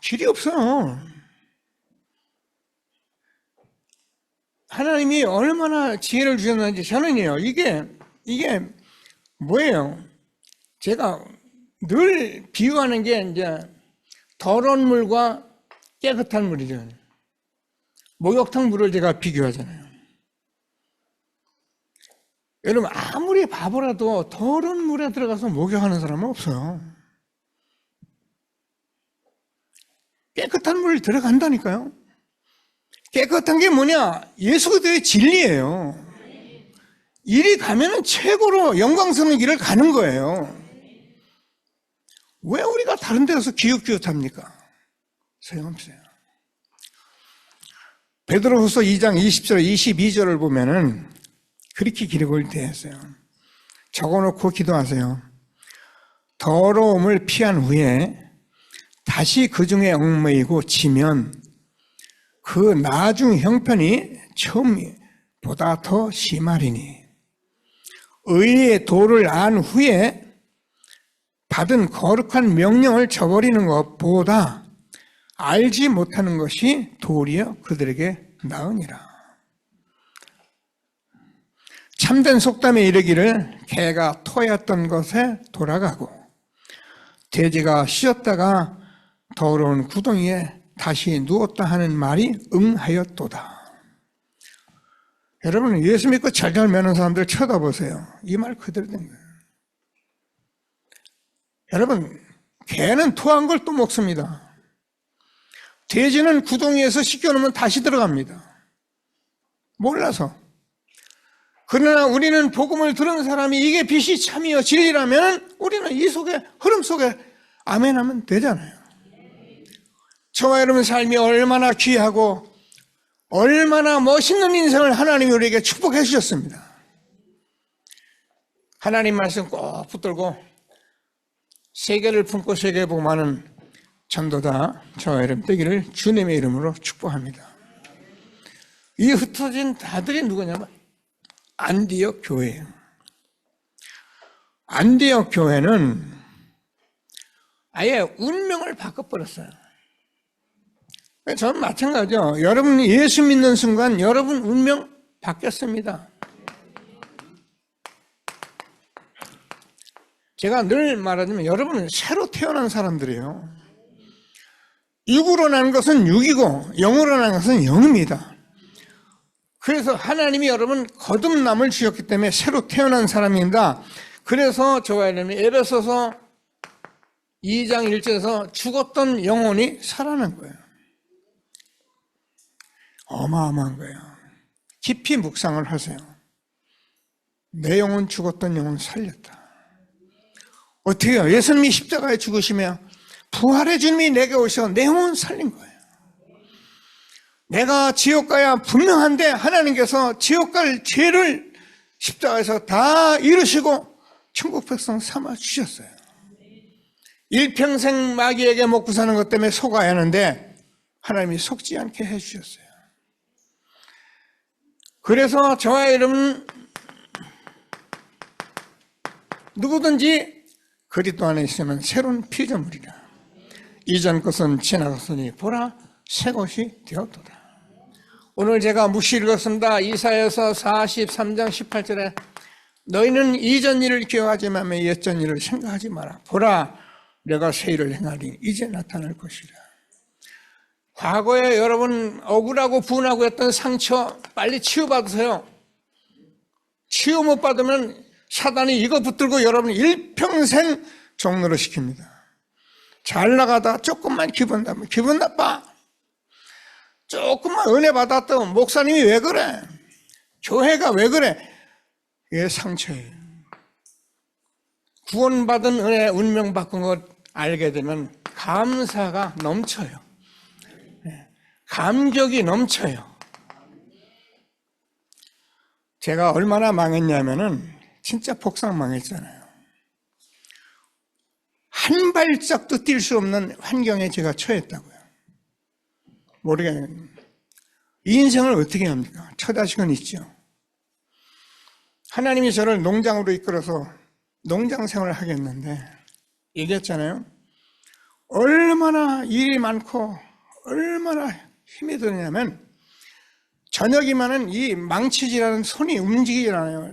길이 없어요. 하나님이 얼마나 지혜를 주셨는지 저는요, 이게 뭐예요? 제가 늘 비유하는 게 이제 더러운 물과 깨끗한 물이죠. 목욕탕 물을 제가 비교하잖아요. 여러분, 아무리 바보라도 더러운 물에 들어가서 목욕하는 사람은 없어요. 깨끗한 물 들어간다니까요. 깨끗한 게 뭐냐? 예수 그리스도의 진리예요. 이리 가면은 최고로 영광스러운 길을 가는 거예요. 왜 우리가 다른 데 가서 기웃기웃합니까? 소용없어요. 베드로후서 2장 20절 22절을 보면은 그렇게 기록을 되어 있어요. 적어놓고 기도하세요. 더러움을 피한 후에 다시 그 중에 얽매이고 지면 그 나중 형편이 처음보다 더 심하리니 의의 도를 안 후에 받은 거룩한 명령을 저버리는 것보다 알지 못하는 것이 도리어 그들에게 나으니라. 참된 속담에 이르기를 개가 토했던 것에 돌아가고 돼지가 쉬었다가 더러운 구덩이에 다시 누웠다 하는 말이 응하였도다. 여러분, 예수 믿고 잘잘 매는 사람들 쳐다보세요. 이 말 그대로 된 거예요. 여러분, 개는 토한 걸 또 먹습니다. 돼지는 구덩이에서 씻겨놓으면 다시 들어갑니다. 몰라서. 그러나 우리는 복음을 들은 사람이 이게 빛이 참이요 진리라면 우리는 이 속에, 흐름 속에 아멘하면 되잖아요. 저와 여러분 삶이 얼마나 귀하고 얼마나 멋있는 인생을 하나님이 우리에게 축복해 주셨습니다. 하나님 말씀 꼭 붙들고 세계를 품고 세계 복음하는 전도자 저와 여러분 되기를 주님의 이름으로 축복합니다. 이 흩어진 다들이 누구냐면 안디옥 교회예요. 안디옥 교회는 아예 운명을 바꿔버렸어요. 저는 마찬가지죠. 여러분이 예수 믿는 순간 여러분 운명 바뀌었습니다. 제가 늘 말하자면 여러분은 새로 태어난 사람들이에요. 육으로 난 것은 육이고 영으로 난 것은 영입니다. 그래서 하나님이 여러분 거듭남을 주셨기 때문에 새로 태어난 사람입니다. 그래서 저와 여러분이 에베소서 2장 1절에서 죽었던 영혼이 살아난 거예요. 어마어마한 거예요. 깊이 묵상을 하세요. 내 영혼 죽었던 영혼 살렸다. 어떻게 해요? 예수님이 십자가에 죽으시며 부활의 주님이 내게 오셔서 내 영혼 살린 거예요. 내가 지옥 가야 분명한데 하나님께서 지옥 갈 죄를 십자가에서 다 이루시고 천국 백성 삼아 주셨어요. 일평생 마귀에게 먹고 사는 것 때문에 속아야 하는데 하나님이 속지 않게 해주셨어요. 그래서 저와 여러분 누구든지 그리스도 안에 있으면 새로운 피조물이라. 이전 것은 지나갔으니 보라 새 것이 되었도다. 오늘 제가 묵시 읽었습니다. 이사야서 43장 18절에 너희는 이전 일을 기억하지 말며 옛전 일을 생각하지 마라. 보라 내가 새 일을 행하리니 이제 나타날 것이라. 과거에 여러분 억울하고 분하고 했던 상처 빨리 치유받으세요. 치유 못 받으면 사단이 이거 붙들고 여러분 일평생 종노릇 시킵니다. 잘 나가다 조금만 기분 나빠. 조금만 은혜 받았던 목사님이 왜 그래? 교회가 왜 그래? 이게 상처예요. 구원받은 은혜 운명 바꾼 것 알게 되면 감사가 넘쳐요. 감격이 넘쳐요. 제가 얼마나 망했냐면은 진짜 폭삭 망했잖아요. 한 발짝도 뛸 수 없는 환경에 제가 처했다고요. 모르겠네요. 이 인생을 어떻게 합니까? 처자식은 있죠. 하나님이 저를 농장으로 이끌어서 농장 생활을 하겠는데 얘기했잖아요. 얼마나 일이 많고 얼마나 힘이 드냐면 저녁이면은 이 망치질하는 손이 움직이질 않아요.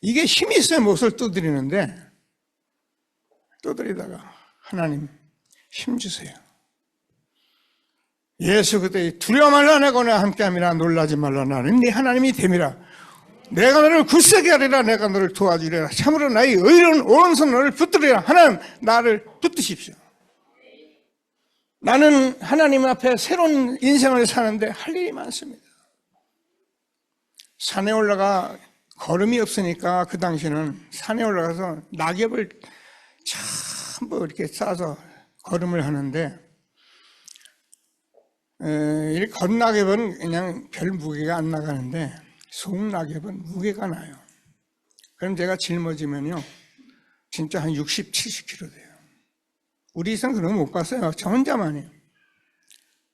이게 힘이 있어야 못을 두드리는데, 두드리다가 하나님 힘 주세요. 예수 그때 두려워 말라 내가 너와 함께함이라 놀라지 말라 나는 네 하나님이 됨이라. 내가 너를 굳세게 하리라. 내가 너를 도와주리라. 참으로 나의 의로운 오른손 너를 붙들리라. 하나님 나를 붙드십시오. 나는 하나님 앞에 새로운 인생을 사는데 할 일이 많습니다. 산에 올라가 걸음이 없으니까 그 당시는 산에 올라가서 낙엽을 전부 이렇게 싸서 걸음을 하는데, 이 건낙엽은 그냥 별 무게가 안 나가는데 송낙엽은 무게가 나요. 그럼 제가 짊어지면요 진짜 한 60, 70kg 돼요. 우리 이상 그런 거 못 봤어요. 저 혼자만이에요.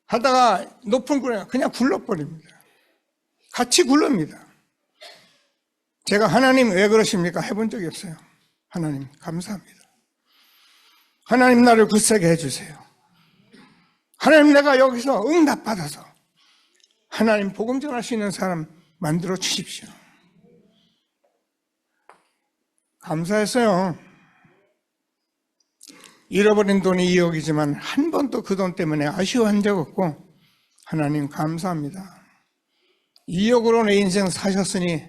하다가 높은 굴에 그냥 굴러버립니다. 같이 굴릅니다. 제가 하나님 왜 그러십니까? 해본 적이 없어요. 하나님 감사합니다. 하나님 나를 굳세게 해주세요. 하나님 내가 여기서 응답받아서 하나님 복음 전할 수 있는 사람 만들어 주십시오. 감사했어요. 잃어버린 돈이 2억이지만 한 번도 그 돈 때문에 아쉬워한 적 없고, 하나님 감사합니다. 2억으로 내 인생 사셨으니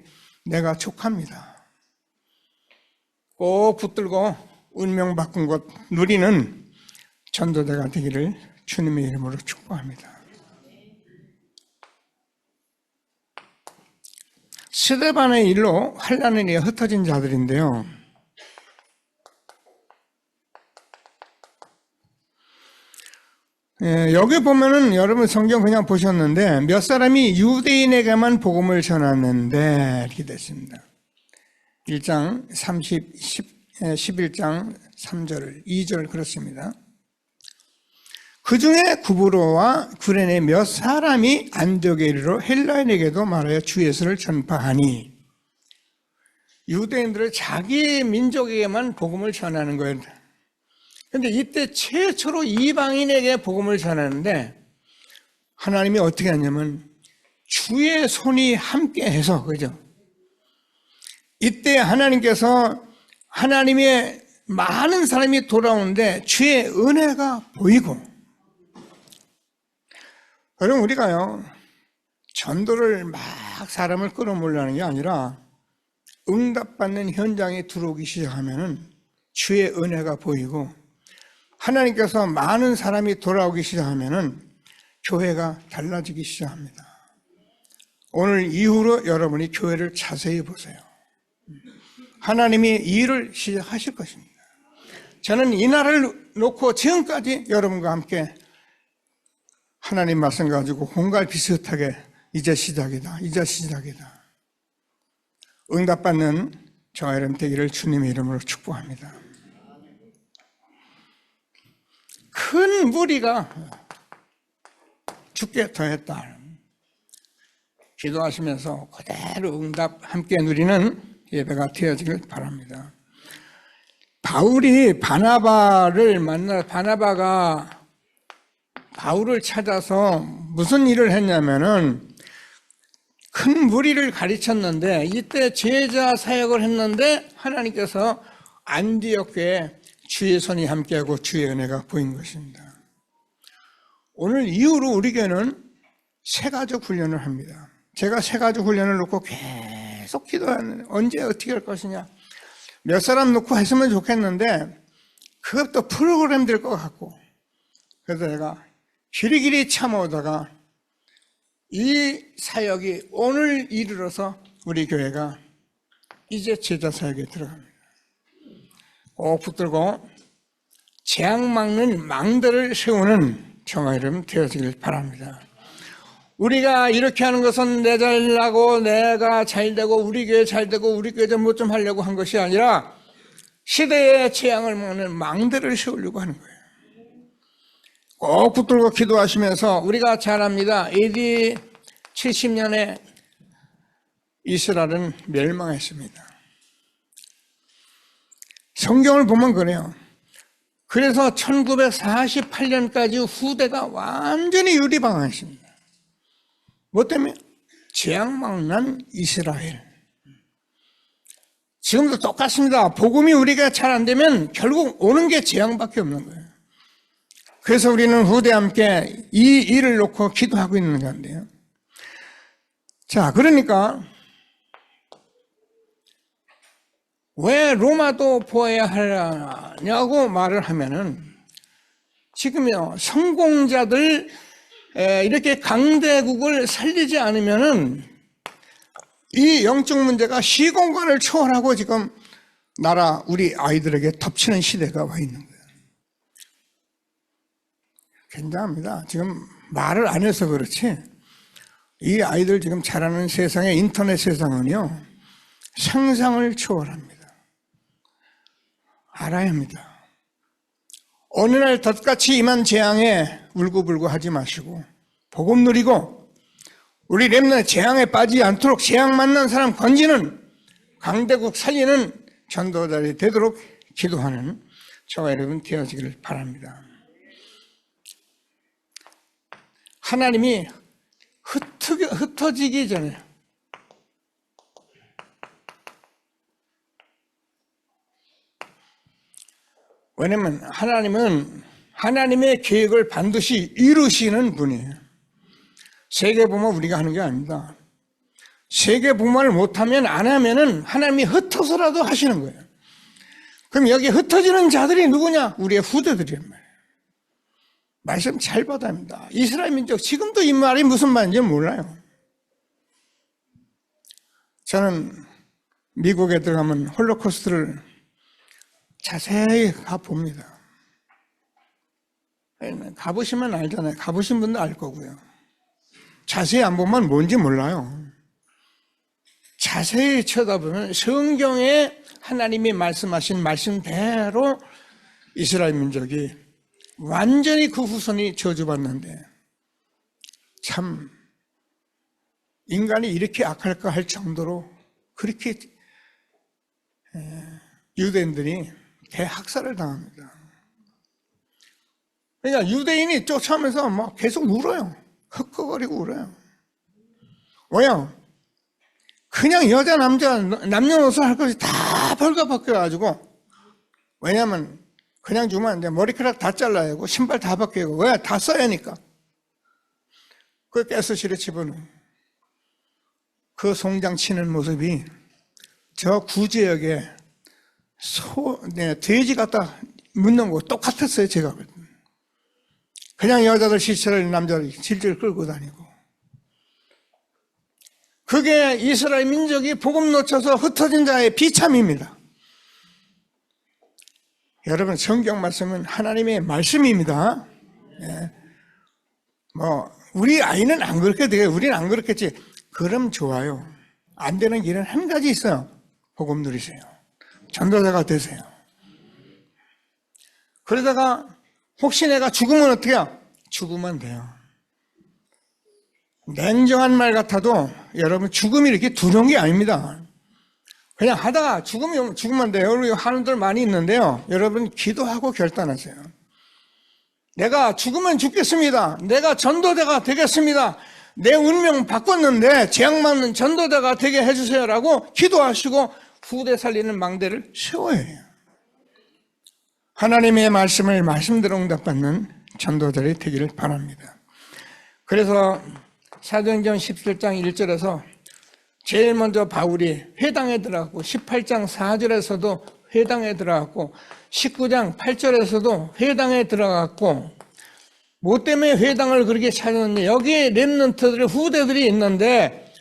내가 촉합니다. 꼭 붙들고 운명 바꾼 것 누리는 전도자가 되기를 주님의 이름으로 축복합니다. 스데반의 일로 환난에 의해 흩어진 자들인데요, 여기 보면은 여러분 성경 그냥 보셨는데 몇 사람이 유대인에게만 복음을 전하는데 이렇게 됐습니다. 1장 11장 3절 2절 그렇습니다. 그 중에 구브로와 구레네 몇 사람이 안디옥에 이르러 헬라인에게도 말하여 주 예수를 전파하니, 유대인들을 자기 민족에게만 복음을 전하는 거예요. 그런데 이때 최초로 이방인에게 복음을 전하는데 하나님이 어떻게 하냐면 주의 손이 함께해서, 그죠? 이때 하나님께서 하나님의 많은 사람이 돌아오는데 주의 은혜가 보이고, 그럼 우리가요 전도를 막 사람을 끌어모으려는 게 아니라 응답받는 현장에 들어오기 시작하면은 주의 은혜가 보이고, 하나님께서 많은 사람이 돌아오기 시작하면은 교회가 달라지기 시작합니다. 오늘 이후로 여러분이 교회를 자세히 보세요. 하나님이 이 일을 시작하실 것입니다. 저는 이 날을 놓고 지금까지 여러분과 함께 하나님 말씀 가지고 공갈 비슷하게 이제 시작이다, 이제 시작이다, 응답받는 저와 여러분 되기를 주님의 이름으로 축복합니다. 큰 무리가 죽게 더했다. 기도하시면서 그대로 응답 함께 누리는 예배가 되어지길 바랍니다. 바울이 바나바를 바나바가 바울을 찾아서 무슨 일을 했냐면은 큰 무리를 가르쳤는데, 이때 제자 사역을 했는데 하나님께서 안디옥 교회에 주의 손이 함께하고 주의 은혜가 보인 것입니다. 오늘 이후로 우리 교회는 새가족 훈련을 합니다. 제가 새가족 훈련을 놓고 계속 기도하는, 언제 어떻게 할 것이냐, 몇 사람 놓고 했으면 좋겠는데 그것도 프로그램 될 것 같고, 그래서 제가 길이길이 참아오다가 이 사역이 오늘 이르러서 우리 교회가 이제 제자 사역에 들어갑니다. 꼭 붙들고 재앙 막는 망대를 세우는 저와 여러분 되어지길 바랍니다. 우리가 이렇게 하는 것은 내 잘나고 내가 잘되고 우리 교회 잘되고 우리 교회 좀 뭐 좀 하려고 한 것이 아니라 시대의 재앙을 막는 망대를 세우려고 하는 거예요. 꼭 붙들고 기도하시면서, 우리가 잘 압니다. AD 70년에 이스라엘은 멸망했습니다. 성경을 보면 그래요. 그래서 1948년까지 후대가 완전히 유리방황했습니다. 뭐 때문에? 재앙만 난 이스라엘. 지금도 똑같습니다. 복음이 우리가 잘 안 되면 결국 오는 게 재앙밖에 없는 거예요. 그래서 우리는 후대와 함께 이 일을 놓고 기도하고 있는 건데요. 자, 그러니까 왜 로마도 보아야 하냐고 말을 하면은 지금요, 성공자들 이렇게 강대국을 살리지 않으면은 이 영적 문제가 시공간을 초월하고 지금 우리 아이들에게 덮치는 시대가 와 있는 거예요. 굉장합니다. 지금 말을 안 해서 그렇지 이 아이들 지금 자라는 세상의 인터넷 세상은요, 상상을 초월합니다. 알아야 합니다. 어느 날 덧같이 임한 재앙에 울고불고 하지 마시고 복음 누리고 우리 렘넌트 재앙에 빠지지 않도록 재앙 만난 사람 건지는 강대국 살리는 전도자들이 되도록 기도하는 저와 여러분 되어지기를 바랍니다. 하나님이 흩어지기 전에 왜냐하면 하나님은 하나님의 계획을 반드시 이루시는 분이에요. 세계복음은 우리가 하는 게 아닙니다. 세계복음을 못하면 안 하면은 하나님이 흩어서라도 하시는 거예요. 그럼 여기 흩어지는 자들이 누구냐? 우리의 후대들이란 말이에요. 말씀 잘 받아야 합니다. 이스라엘 민족 지금도 이 말이 무슨 말인지 몰라요. 저는 미국에 들어가면 홀로코스트를 자세히 가봅니다. 가보시면 알잖아요. 가보신 분도 알 거고요. 자세히 안 보면 뭔지 몰라요. 자세히 쳐다보면 성경에 하나님이 말씀하신 말씀대로 이스라엘 민족이 완전히 그 후손이 저주받는데 참 인간이 이렇게 악할까 할 정도로 그렇게 유대인들이 대학살을 당합니다. 그러니까 유대인이 쫓아오면서 막 계속 울어요. 헛거거리고 울어요. 왜요? 그냥 여자 남자 남녀노소 할 것이 다 벌거벗겨가지고 왜냐면 그냥 주면 안 돼. 머리카락 다 잘라야 하고 신발 다 벗기고 왜? 다 써야 하니까. 그 가스실에 집어넣어. 그 송장 치는 모습이 저 구제역에 돼지 갖다 묻는 거 똑같았어요. 제가 볼 때. 그냥 여자들 시체를 남자들 질질 끌고 다니고. 그게 이스라엘 민족이 복음 놓쳐서 흩어진 자의 비참입니다. 여러분 성경 말씀은 하나님의 말씀입니다. 우리 아이는 안 그렇게 돼요. 우리는 안 그렇겠지. 그럼 좋아요. 안 되는 일은 한 가지 있어요. 복음 누리세요. 전도자가 되세요. 그러다가 혹시 내가 죽으면 어떻게 해요? 죽으면 돼요. 냉정한 말 같아도 여러분 죽음이 이렇게 두려운 게 아닙니다. 그냥 하다가 죽으면 돼요. 우리 하는 분들 많이 있는데요. 여러분 기도하고 결단하세요. 내가 죽으면 죽겠습니다. 내가 전도자가 되겠습니다. 내 운명 바꿨는데 재앙 맞는 전도자가 되게 해주세요라고 기도하시고 후대 살리는 망대를 세워야 해요. 하나님의 말씀을 말씀대로 응답받는 전도자들이 되기를 바랍니다. 그래서 사도행전 17장 1절에서 제일 먼저 바울이 회당에 들어갔고 18장 4절에서도 회당에 들어갔고 19장 8절에서도 회당에 들어갔고 뭐 때문에 회당을 그렇게 찾았는데 여기에 렘넌트들의 후대들이 있는데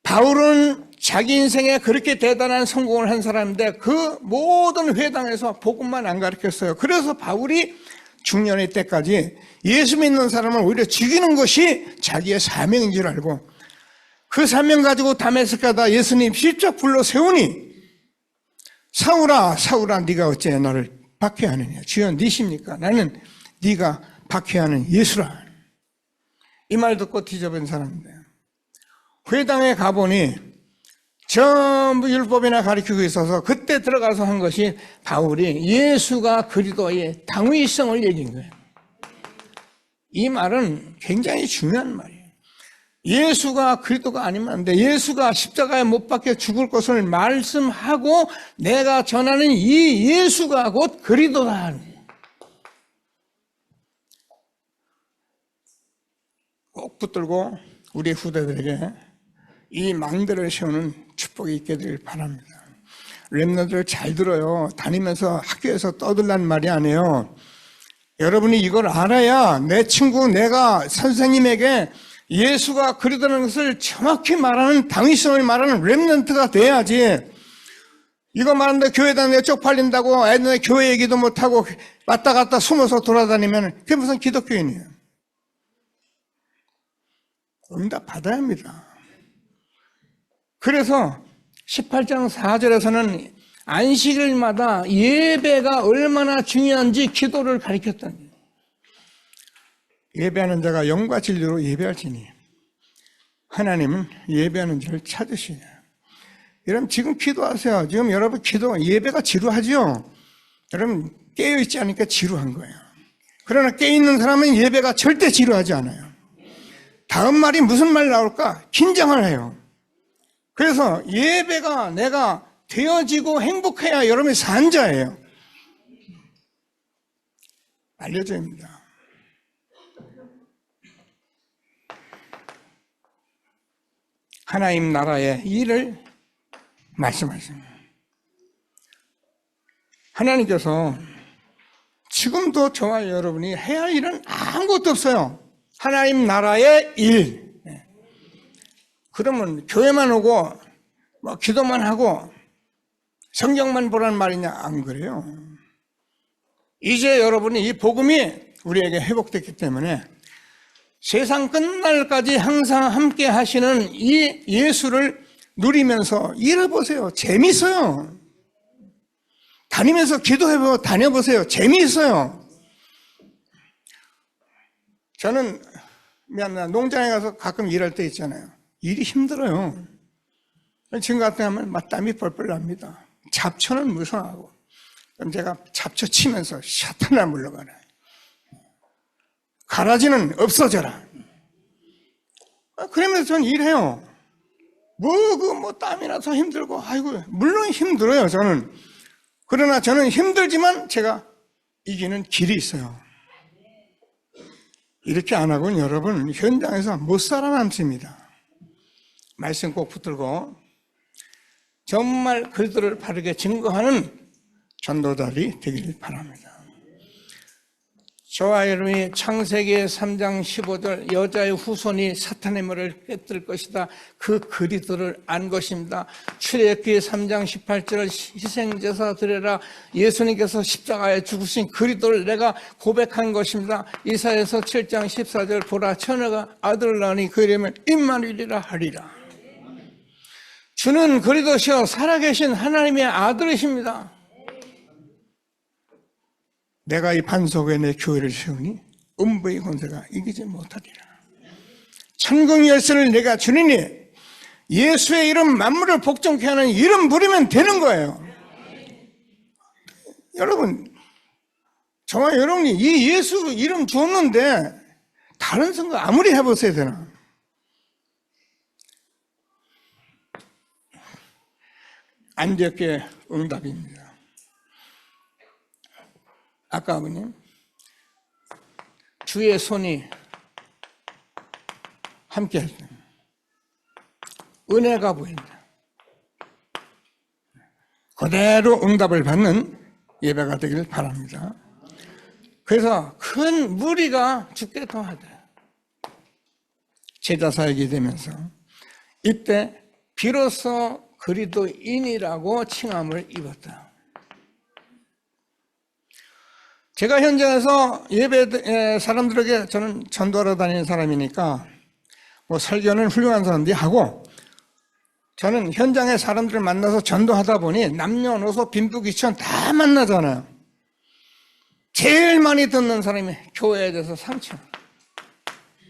바울은 자기 인생에 그렇게 대단한 성공을 한 사람인데 그 모든 회당에서 복음만 안 가르쳤어요. 그래서 바울이 중년의 때까지 예수 믿는 사람을 오히려 죽이는 것이 자기의 사명인 줄 알고 그 사명 가지고 다메섹가다 예수님 직접 불러 세우니 사울아 사울아 네가 어째 나를 박해하느냐 주여 니십니까? 나는 네가 박해하는 예수라. 이 말 듣고 뒤져본 사람인데 회당에 가보니 전부 율법이나 가르치고 있어서 그때 들어가서 한 것이 바울이 예수가 그리스도의 당위성을 얘기한 거예요. 이 말은 굉장히 중요한 말이에요. 예수가 그리스도가 아니면 안 돼. 예수가 십자가에 못 박혀 죽을 것을 말씀하고 내가 전하는 이 예수가 곧 그리스도다. 꼭 붙들고 우리 후대들에게 이 망대를 세우는 축복이 있게 되길 바랍니다. 렘너들 잘 들어요. 다니면서 학교에서 떠들란 말이 아니에요. 여러분이 이걸 알아야 내 친구, 내가 선생님에게 예수가 그리스도라는 것을 정확히 말하는, 당위성을 말하는 렘넌트가 돼야지. 이거 말하는데 교회 다니는데 쪽팔린다고 애들 교회 얘기도 못하고 왔다 갔다 숨어서 돌아다니면 그게 무슨 기독교인이에요. 응답 받아야 합니다. 그래서 18장 4절에서는 안식일마다 예배가 얼마나 중요한지 기도를 가르쳤다는 거예요. 예배하는 자가 영과 진리로 예배할지니 하나님은 예배하는 자를 찾으시냐. 여러분 지금 기도하세요. 지금 여러분 기도, 예배가 지루하죠? 여러분 깨어있지 않으니까 지루한 거예요. 그러나 깨어있는 사람은 예배가 절대 지루하지 않아요. 다음 말이 무슨 말 나올까? 긴장을 해요. 그래서 예배가 내가 되어지고 행복해야 여러분이 산 자예요. 알려줘야 합니다. 하나님 나라의 일을 말씀하십니다. 하나님께서 지금도 저와 여러분이 해야 할 일은 아무것도 없어요. 하나님 나라의 일. 그러면 교회만 오고 뭐 기도만 하고 성경만 보라는 말이냐? 안 그래요. 이제 여러분이 이 복음이 우리에게 회복됐기 때문에 세상 끝날까지 항상 함께 하시는 이 예수를 누리면서 일해보세요. 재미있어요. 다니면서 기도해보고 다녀보세요. 재미있어요. 저는 농장에 가서 가끔 일할 때 있잖아요. 일이 힘들어요. 지금 같은 하면 막 땀이 뻘뻘 납니다. 잡초는 무성하고. 그럼 제가 잡초 치면서 샤탄을 물러가라. 가라지는 없어져라. 그러면서 전 일해요. 땀이 나서 힘들고, 아이고, 물론 힘들어요, 저는. 그러나 저는 힘들지만 제가 이기는 길이 있어요. 이렇게 안 하고는 여러분, 현장에서 못 살아남습니다. 말씀 꼭 붙들고, 정말 그리스도를 바르게 증거하는 전도자들이 되길 바랍니다. 저와 여러분이 창세기 3장 15절 여자의 후손이 사탄의 머리를 깨뜨릴 것이다. 그 그리스도를 안 것입니다. 출애굽기 3장 18절 희생제사 드려라. 예수님께서 십자가에 죽으신 그리스도를 내가 고백한 것입니다. 이사야서 7장 14절 보라 처녀가 아들을 낳으니 그 이름을 임마누엘이라 하리라. 주는 그리스도시여 살아계신 하나님의 아들이십니다. 내가 이 반석에 내 교회를 세우니 음부의 권세가 이기지 못하리라. 천국 열쇠를 내가 주니니 예수의 이름 만물을 복종케 하는 이름 부리면 되는 거예요. 여러분, 저와 여러분이 이 예수 이름 주었는데 다른 선거 아무리 해보셔야 되나? 안디옥교회 응답입니다. 아까 아버님, 주의 손이 함께 할 때 은혜가 보인다. 그대로 응답을 받는 예배가 되길 바랍니다. 그래서 큰 무리가 죽게 도하다. 제자사역이 되면서 이때 비로소 그리스도인이라고 칭함을 입었다. 제가 현장에서 예배 사람들에게 저는 전도하러 다니는 사람이니까 뭐 설교는 훌륭한 사람들이 하고 저는 현장에 사람들을 만나서 전도하다 보니 남녀노소 빈부귀천 다 만나잖아요. 제일 많이 듣는 사람이 교회에 대해서 상처.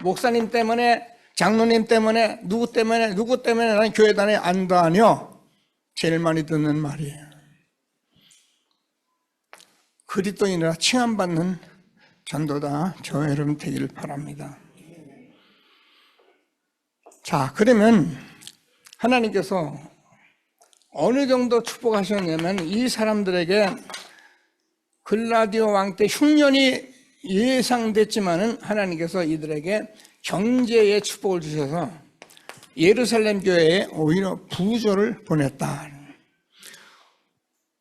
목사님 때문에, 장로님 때문에, 누구 때문에 나는 교회 다녀 안 다녀. 제일 많이 듣는 말이에요. 그리스도인이라 칭함받는 전도다 저와 여러분 되기를 바랍니다. 자, 그러면 하나님께서 어느 정도 축복하셨냐면 이 사람들에게 글라디오 왕 때 흉년이 예상됐지만은 하나님께서 이들에게 경제의 축복을 주셔서 예루살렘 교회에 오히려 부조를 보냈다.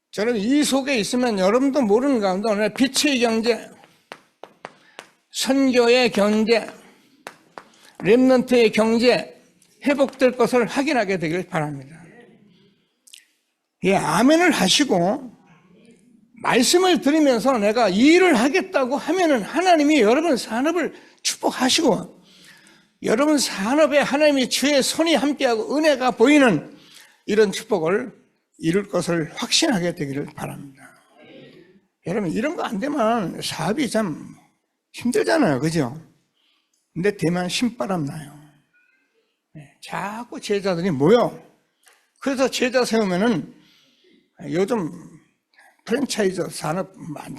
저는 이 속에 있으면 여러분도 모르는 가운데 오늘 빛의 경제, 선교의 경제, 렘넌트의 경제 회복될 것을 확인하게 되길 바랍니다. 예, 아멘을 하시고 말씀을 드리면서 내가 이 일을 하겠다고 하면은 하나님이 여러분 산업을 축복하시고 여러분 산업에 하나님이 주의 손이 함께하고 은혜가 보이는 이런 축복을 이룰 것을 확신하게 되기를 바랍니다. 여러분 이런 거 안 되면 사업이 참 힘들잖아요, 그죠? 근데 되면 신바람 나요. 자꾸 제자들이 모여. 그래서 제자 세우면은 요즘 프랜차이즈 산업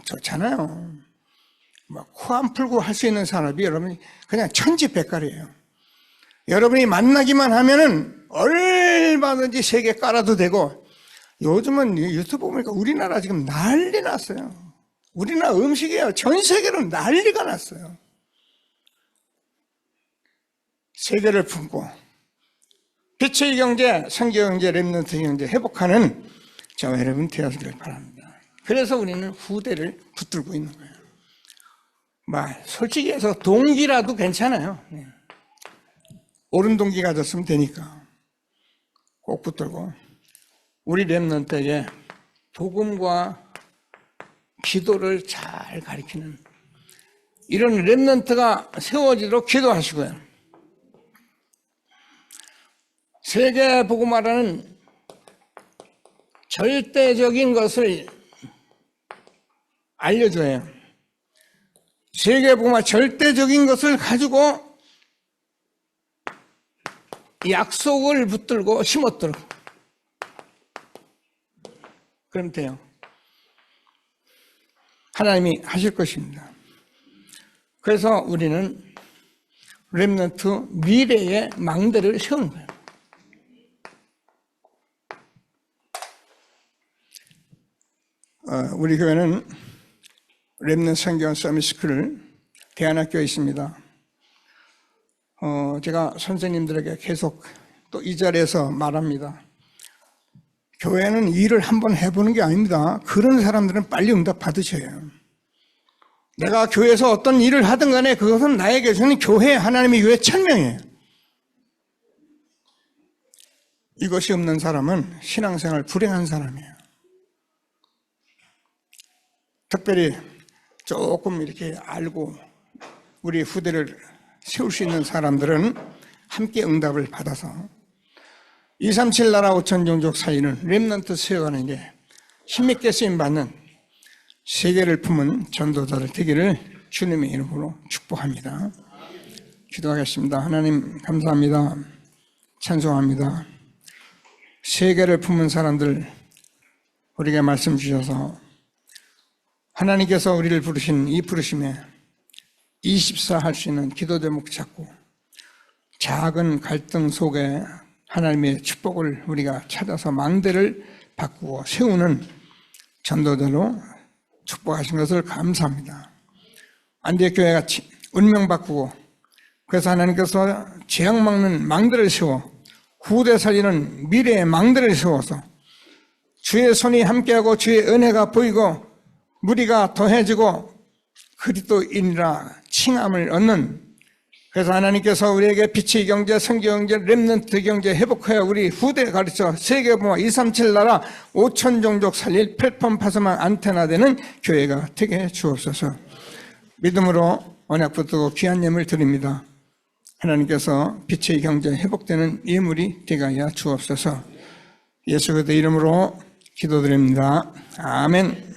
좋잖아요. 코 안 풀고 할 수 있는 산업이 여러분이 그냥 천지백갈이에요. 여러분이 만나기만 하면은 얼마든지 세계 깔아도 되고, 요즘은 유튜브 보니까 우리나라 지금 난리 났어요. 우리나라 음식이에요. 전 세계로 난리가 났어요. 세계를 품고 빛의 경제, 선교 경제, 렘넌트 경제 회복하는 저와 여러분 되었기를 바랍니다. 그래서 우리는 후대를 붙들고 있는 거예요. 솔직히 해서 동기라도 괜찮아요. 옳은 동기 가졌으면 되니까 꼭 붙들고 우리 렘넌트에게 복음과 기도를 잘 가르치는 이런 렘넌트가 세워지도록 기도하시고요. 세계 복음화라는 절대적인 것을 알려줘야 해요. 세계 복음화 절대적인 것을 가지고 약속을 붙들고 심었도록 그럼 돼요. 하나님이 하실 것입니다. 그래서 우리는 렘넌트 미래의 망대를 세우는 거예요. 우리 교회는 렘넌트 선교 서밋스쿨을 대안학교에 있습니다. 제가 선생님들에게 계속 또 이 자리에서 말합니다. 교회는 일을 한번 해보는 게 아닙니다. 그런 사람들은 빨리 응답 받으셔야 해요. 내가 교회에서 어떤 일을 하든 간에 그것은 나에게서는 교회 하나님의 교회 천명이에요. 이것이 없는 사람은 신앙생활 불행한 사람이에요. 특별히 조금 이렇게 알고 우리 후대를 세울 수 있는 사람들은 함께 응답을 받아서 237 나라 5천 종족 사이는 렘넌트 세워가는 게 힘있게 쓰임받는 세계를 품은 전도자를 되기를 주님의 이름으로 축복합니다. 기도하겠습니다. 하나님 감사합니다. 찬송합니다. 세계를 품은 사람들 우리에게 말씀 주셔서 하나님께서 우리를 부르신 이 부르심에 24 할 수 있는 기도 제목 찾고 작은 갈등 속에 하나님의 축복을 우리가 찾아서 망대를 바꾸고 세우는 전도자로 축복하신 것을 감사합니다. 안디옥교회같이 운명 바꾸고 그래서 하나님께서 재앙 막는 망대를 세워 후대 살리는 미래의 망대를 세워서 주의 손이 함께하고 주의 은혜가 보이고 무리가 더해지고 그리스도인이라 칭함을 얻는, 그래서 하나님께서 우리에게 빛의 경제, 선교 경제, 렘넌트 경제 회복하여 우리 후대에 가르쳐 세계보마 237 나라 5천 종족 살릴 플랫폼 파서만 안테나 되는 교회가 되게 해 주옵소서. 믿음으로 언약 붙들고 귀한 예물 드립니다. 하나님께서 빛의 경제 회복되는 예물이 되게 하여 주옵소서. 예수 그리스도 이름으로 기도드립니다. 아멘.